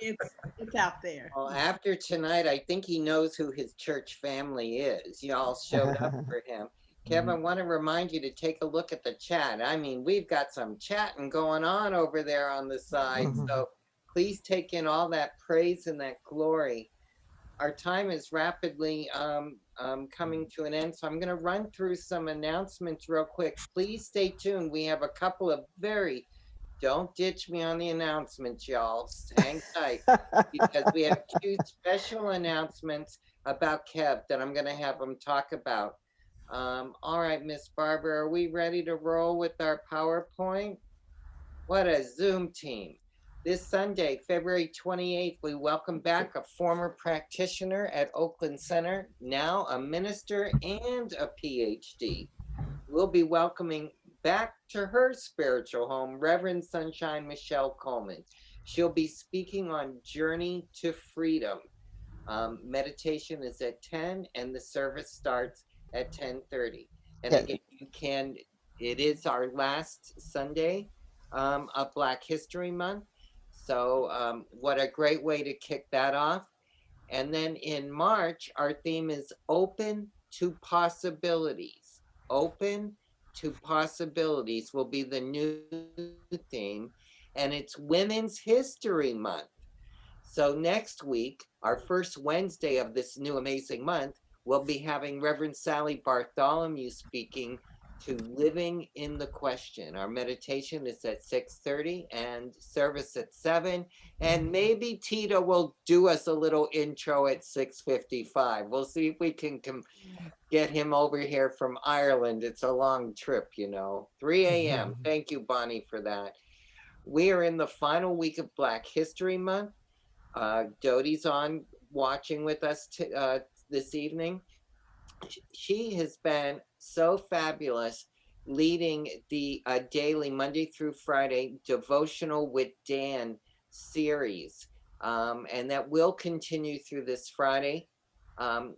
it's out there. Well, after tonight, I think he knows who his church family is. Y'all showed up for him. Kevin, I want to remind you to take a look at the chat. I mean, we've got some chatting going on over there on the side. So please take in all that praise and that glory. Our time is rapidly coming to an end. So I'm going to run through some announcements real quick. Please stay tuned. We have a couple of don't ditch me on the announcements, y'all. Hang tight because we have two special announcements about Kev that I'm going to have him talk about. All right, Miss Barbara, are we ready to roll with our PowerPoint? What a Zoom team. This Sunday, February 28th, we welcome back a former practitioner at Oakland Center, now a minister and a PhD. We'll be welcoming back to her spiritual home, Reverend Sunshine Michelle Coleman. She'll be speaking on Journey to Freedom. Meditation is at 10 and the service starts at 10:30. And again, it is our last Sunday of Black History Month. So what a great way to kick that off. And then in March, our theme is Open to Possibilities. Open to Possibilities will be the new theme, and it's Women's History Month. So next week, our first Wednesday of this new amazing month, we'll be having Reverend Sally Bartholomew speaking to Living in the Question. Our meditation is at 6:30 and service at 7. And maybe Tito will do us a little intro at 6:55. We'll see if we can get him over here from Ireland. It's a long trip, 3 a.m. Thank you, Bonnie, for that. We are in the final week of Black History Month. Dodie's on watching with us this evening. She has been so fabulous leading the daily Monday through Friday devotional with Dan series. And that will continue through this Friday.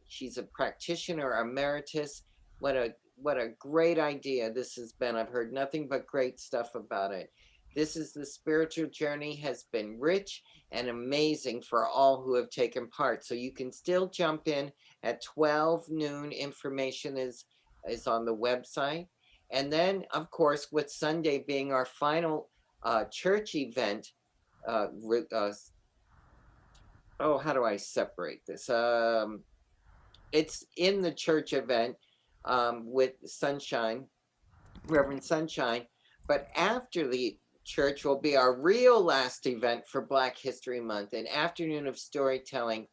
She's a practitioner emeritus. What a great idea this has been. I've heard nothing but great stuff about it. The spiritual journey has been rich and amazing for all who have taken part. So you can still jump in at 12 noon. Information is on the website. And then, of course, with Sunday being our final church event, how do I separate this? It's in the church event with Sunshine, Reverend Sunshine. But after the church will be our real last event for Black History Month, an afternoon of storytelling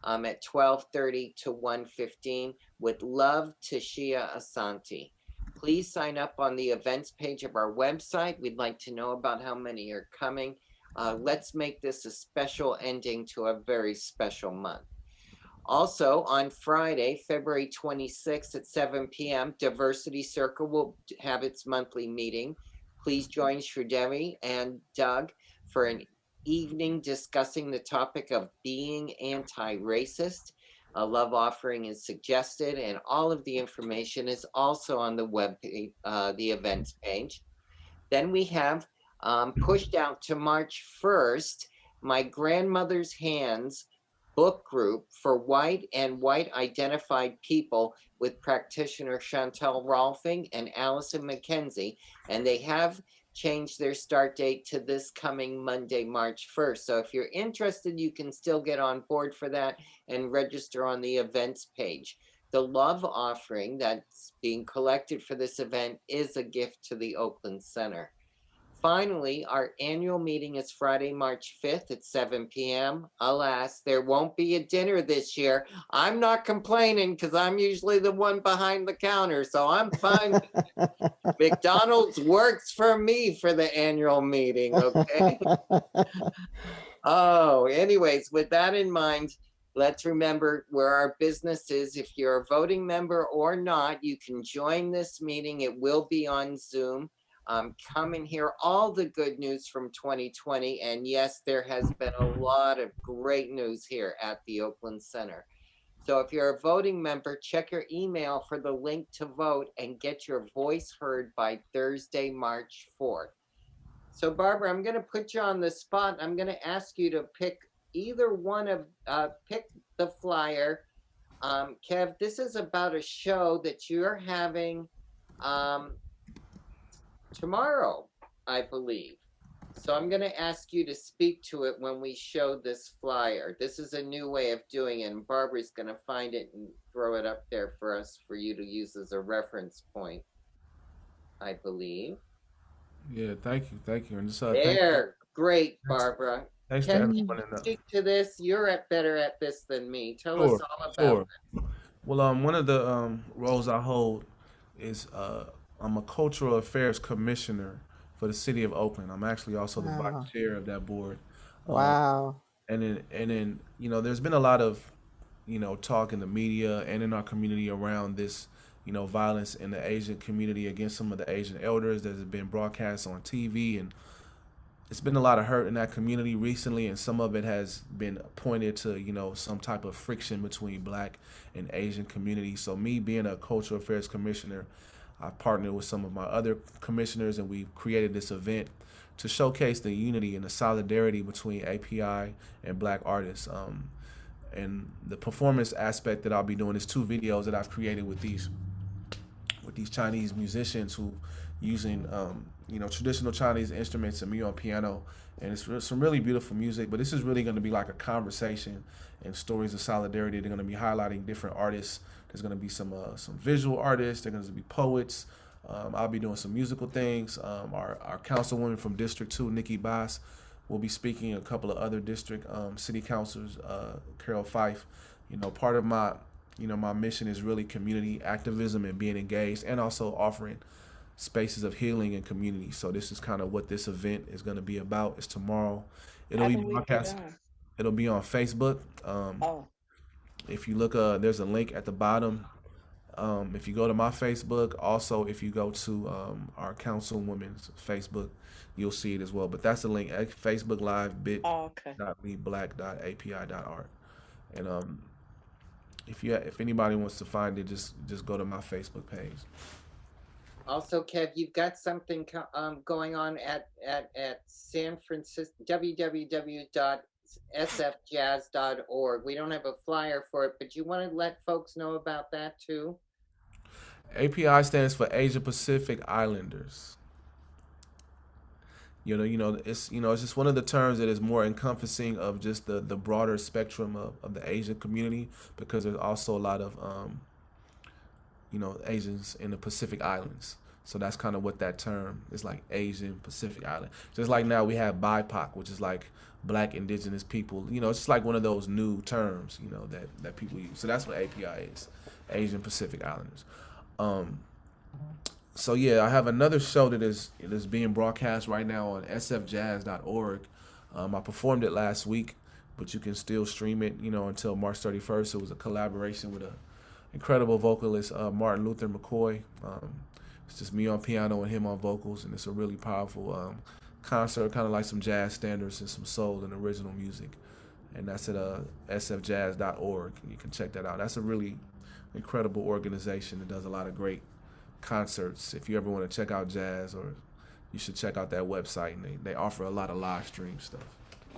at 12:30 to 1:15 with Love Tashia Asante. Please sign up on the events page of our website. We'd like to know about how many are coming. Let's make this a special ending to a very special month. Also, on Friday, February 26th at 7 p.m., Diversity Circle will have its monthly meeting. Please join Shrudemi and Doug for an evening discussing the topic of being anti-racist. A love offering is suggested, and all of the information is also on the web, the events page. Then we have pushed out to March 1st, My Grandmother's Hands book group for white and white identified people with practitioner Chantel Rolfing and Allison McKenzie. And they have changed their start date to this coming Monday, March 1st. So if you're interested, you can still get on board for that and register on the events page. The love offering that's being collected for this event is a gift to the Oakland Center. Finally, our annual meeting is Friday, March 5th at 7 p.m. Alas, there won't be a dinner this year. I'm not complaining because I'm usually the one behind the counter, so I'm fine. McDonald's works for me for the annual meeting, okay? Anyways, with that in mind, let's remember where our business is. If you're a voting member or not, you can join this meeting. It will be on Zoom. Come and hear all the good news from 2020. And yes, there has been a lot of great news here at the Oakland Center. So if you're a voting member, check your email for the link to vote and get your voice heard by Thursday, March 4th. So Barbara, I'm going to put you on the spot. I'm going to ask you to pick either one of, pick the flyer. Kev, this is about a show that you're having tomorrow, I believe. So I'm going to ask you to speak to it when we show this flyer. This is a new way of doing it, and Barbara's going to find it and throw it up there for us for you to use as a reference point, I believe. Yeah, thank you, and just There, great, Barbara. thanks to Kev, everyone you in the. speak to this. You're better at this than me. Tell us Sure, all about sure. Well, one of the roles I hold is I'm a cultural affairs commissioner for the city of Oakland. I'm actually also the vice Wow. chair of that board. Um, Wow. and then there's been a lot of talk in the media and in our community around this violence in the Asian community against some of the Asian elders that has been broadcast on TV, and it's been a lot of hurt in that community recently, and some of it has been pointed to some type of friction between Black and Asian communities. So me being a cultural affairs commissioner, I partnered with some of my other commissioners, and we created this event to showcase the unity and the solidarity between API and Black artists. And the performance aspect that I'll be doing is 2 videos that I've created with these Chinese musicians who using traditional Chinese instruments and me on piano, and it's some really beautiful music. But this is really going to be like a conversation and stories of solidarity. They're going to be highlighting different artists. There's going to be some visual artists. There's going to be poets. I'll be doing some musical things. Our councilwoman from District 2, Nikki Bass, will be speaking. A couple of other district city councilors, Carol Fife. Part of my mission is really community activism and being engaged, and also offering spaces of healing and community. So this is kind of what this event is going to be about. It's tomorrow. It'll be broadcast. It'll be on Facebook. If you look, there's a link at the bottom. If you go to my Facebook, also if you go to our councilwoman's Facebook, you'll see it as well. But that's the link: Facebook Live bit.ly black.api.art. And if anybody wants to find it, just go to my Facebook page. Also, Kev, you've got something going on at San Francisco, www.sfjazz.org. We don't have a flyer for it, but you want to let folks know about that too? API stands for Asia Pacific Islanders. It's just one of the terms that is more encompassing of just the broader spectrum of the Asian community, because there's also a lot of Asians in the Pacific Islands. So that's kind of what that term is, like Asian Pacific Island. Just like now we have BIPOC, which is like Black Indigenous people. It's just like one of those new terms, that people use. So that's what API is, Asian Pacific Islanders. So yeah, I have another show that is being broadcast right now on sfjazz.org. I performed it last week, but you can still stream it, until March 31st. It was a collaboration with a incredible vocalist, Martin Luther McCoy. It's just me on piano and him on vocals, and it's a really powerful concert, kind of like some jazz standards and some soul and original music. And that's at sfjazz.org. You can check that out. That's a really incredible organization that does a lot of great concerts. If you ever want to check out jazz, or you should check out that website, and they offer a lot of live stream stuff.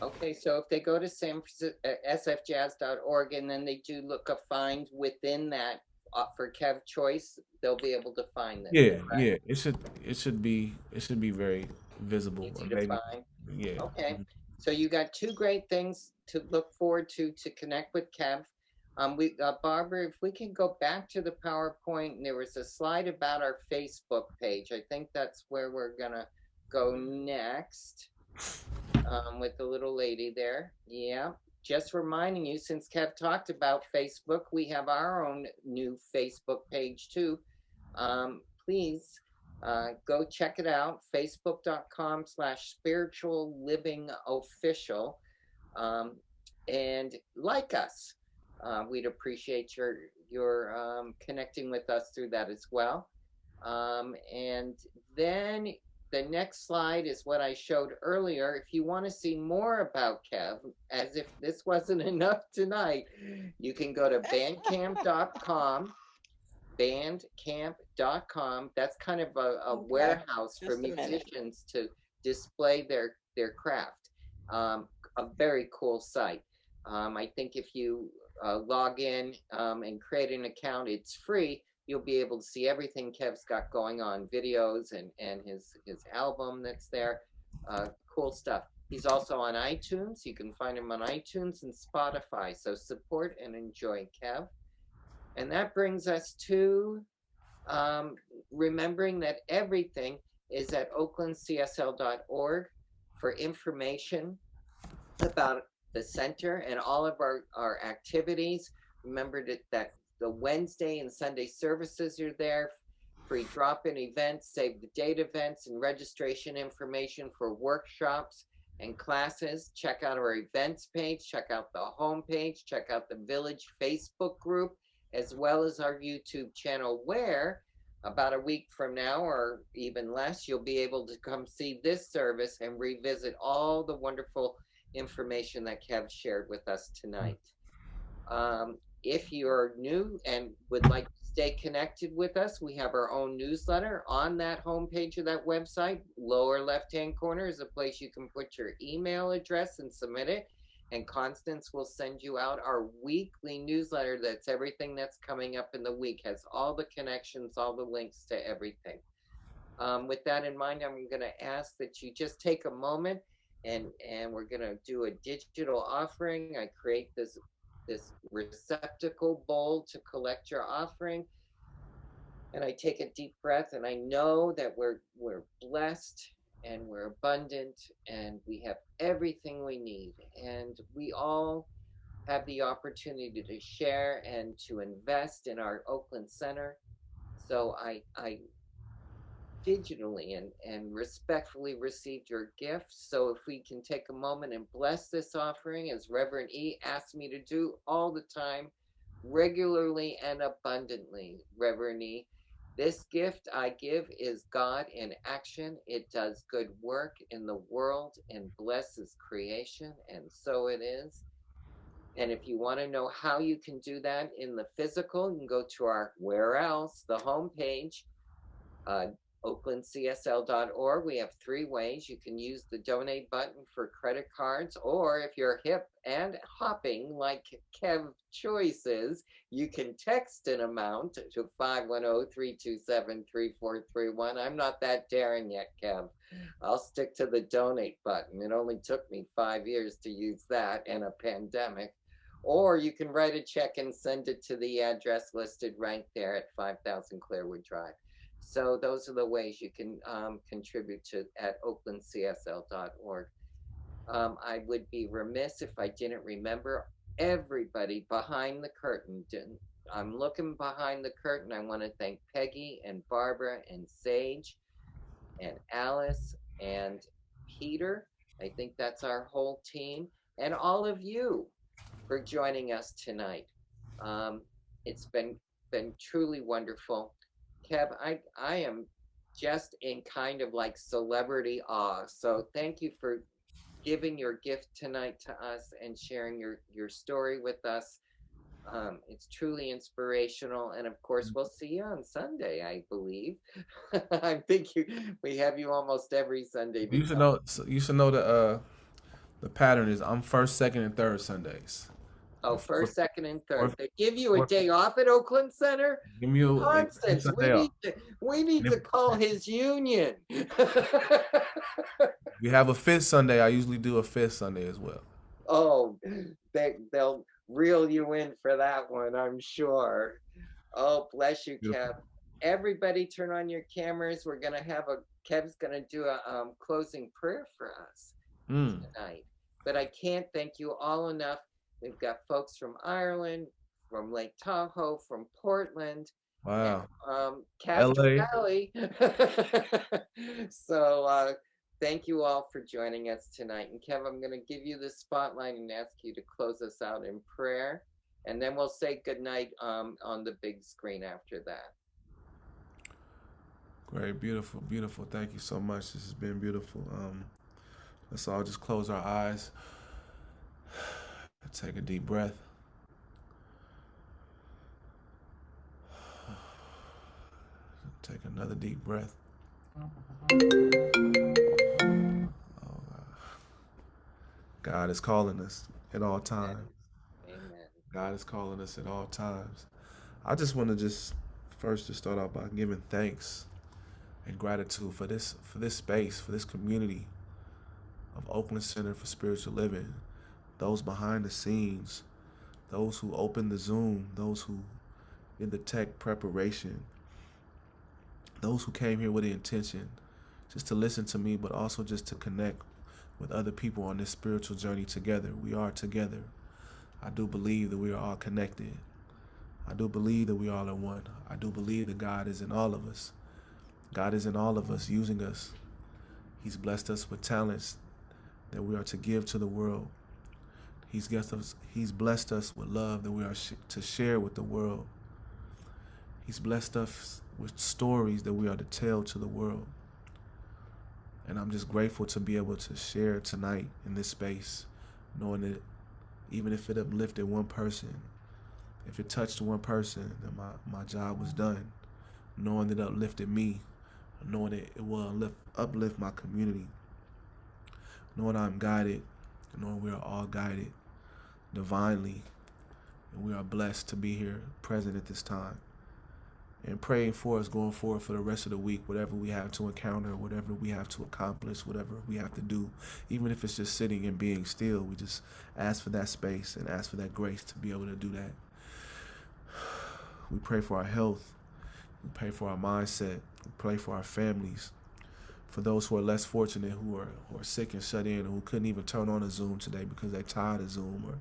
Okay, so if they go to sfjazz.org and then they do look a find within that for Kev Choice, they'll be able to find them. Yeah, right? Yeah. It should be very visible. Easy to find. Yeah. Okay. So you got 2 great things to look forward to connect with Kev. Barbara, if we can go back to the PowerPoint, and there was a slide about our Facebook page. I think that's where we're gonna go next, with the little lady there. Yeah. Just reminding you, since Kev talked about Facebook, we have our own new Facebook page too. Please go check it out, facebook.com/spirituallivingofficial, and like us. We'd appreciate your connecting with us through that as well. And then the next slide is what I showed earlier. If you want to see more about Kev, as if this wasn't enough tonight, you can go to bandcamp.com. Bandcamp.com. That's kind of a warehouse for musicians to display their craft. A very cool site. I think if you log in and create an account, it's free. You'll be able to see everything Kev's got going on, videos and his album that's there. Cool stuff. He's also on iTunes. You can find him on iTunes and Spotify. So support and enjoy Kev. And that brings us to remembering that everything is at oaklandcsl.org for information about the center and all of our activities. Remember that the Wednesday and Sunday services are there, free drop-in events, save the date events, and registration information for workshops and classes. Check out our events page, check out the homepage, check out the Village Facebook group, as well as our YouTube channel, where about a week from now or even less, you'll be able to come see this service and revisit all the wonderful information that Kev shared with us tonight. If you're new and would like to stay connected with us, we have our own newsletter on that homepage of that website. Lower left-hand corner is a place you can put your email address and submit it. And Constance will send you out our weekly newsletter. That's everything that's coming up in the week, has all the connections, all the links to everything. With that in mind, I'm going to ask that you just take a moment and we're going to do a digital offering. I create this receptacle bowl to collect your offering. And I take a deep breath, and I know that we're blessed and we're abundant and we have everything we need. And we all have the opportunity to share and to invest in our Oakland Center. So I digitally and respectfully received your gifts. So if we can take a moment and bless this offering, as Reverend E asked me to do all the time, regularly and abundantly. Reverend E, this gift I give is God in action. It does good work in the world and blesses creation, and so it is. And if you want to know how you can do that in the physical, you can go to our Where Else, the homepage, oaklandcsl.org. We have 3 ways. You can use the donate button for credit cards, or if you're hip and hopping like Kev Choice is, you can text an amount to 510-327-3431. I'm not that daring yet, Kev. I'll stick to the donate button. It only took me 5 years to use that and a pandemic. Or you can write a check and send it to the address listed right there at 5000 Clearwood Drive. So those are the ways you can contribute to at oaklandcsl.org. I would be remiss if I didn't remember everybody behind the curtain. I'm looking behind the curtain. I want to thank Peggy and Barbara and Sage and Alice and Peter. I think that's our whole team, and all of you for joining us tonight. It's been truly wonderful. Kev, I am just in kind of like celebrity awe. So thank you for giving your gift tonight to us and sharing your story with us. It's truly inspirational. And of course, we'll see you on Sunday, I believe. I think we have you almost every Sunday. You should know the pattern is I'm first, second, and third Sundays. Oh, first, second, and third. They give you a day off at Oakland Center? Give me a Constance, we need to call his union. We have a 5th Sunday. I usually do a 5th Sunday as well. Oh, they'll reel you in for that one, I'm sure. Oh, bless you, Kev. Everybody turn on your cameras. We're going to have Kev's going to do a closing prayer for us tonight. But I can't thank you all enough. We've got folks from Ireland, from Lake Tahoe, from Portland, wow, and, Castro LA. Valley. So thank you all for joining us tonight. And Kev, I'm going to give you the spotlight and ask you to close us out in prayer. And then we'll say goodnight on the big screen after that. Great, beautiful, beautiful. Thank you so much. This has been beautiful. Let's all just close our eyes. Take a deep breath. Take another deep breath. God is calling us at all times. Amen. God is calling us at all times. I just want to just first just start out by giving thanks and gratitude for this space, for this community of Oakland Center for Spiritual Living. Those behind the scenes, those who opened the Zoom, those who did the tech preparation, those who came here with the intention just to listen to me, but also just to connect with other people on this spiritual journey together. We are together. I do believe that we are all connected. I do believe that we all are one. I do believe that God is in all of us. God is in all of us, using us. He's blessed us with talents that we are to give to the world. He's blessed us with love that we are to share with the world. He's blessed us with stories that we are to tell to the world. And I'm just grateful to be able to share tonight in this space, knowing that even if it uplifted one person, if it touched one person, then my job was done. Knowing that it uplifted me, knowing that it will uplift my community, knowing I'm guided, knowing we are all guided divinely, and we are blessed to be here present at this time. And praying for us going forward for the rest of the week, whatever we have to encounter, whatever we have to accomplish, whatever we have to do, even if it's just sitting and being still, we just ask for that space and ask for that grace to be able to do that. We pray for our health. We pray for our mindset. We pray for our families. For those who are less fortunate, who are sick and shut in, and who couldn't even turn on a Zoom today because they're tired of Zoom or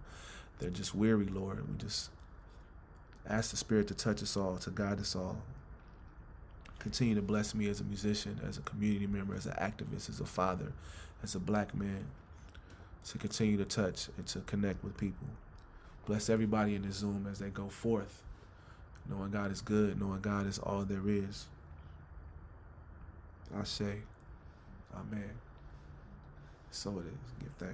they're just weary, Lord. We just ask the Spirit to touch us all, to guide us all. Continue to bless me as a musician, as a community member, as an activist, as a father, as a black man, to continue to touch and to connect with people. Bless everybody in this Zoom as they go forth, knowing God is good, knowing God is all there is. I say, amen. So it is. Give thanks.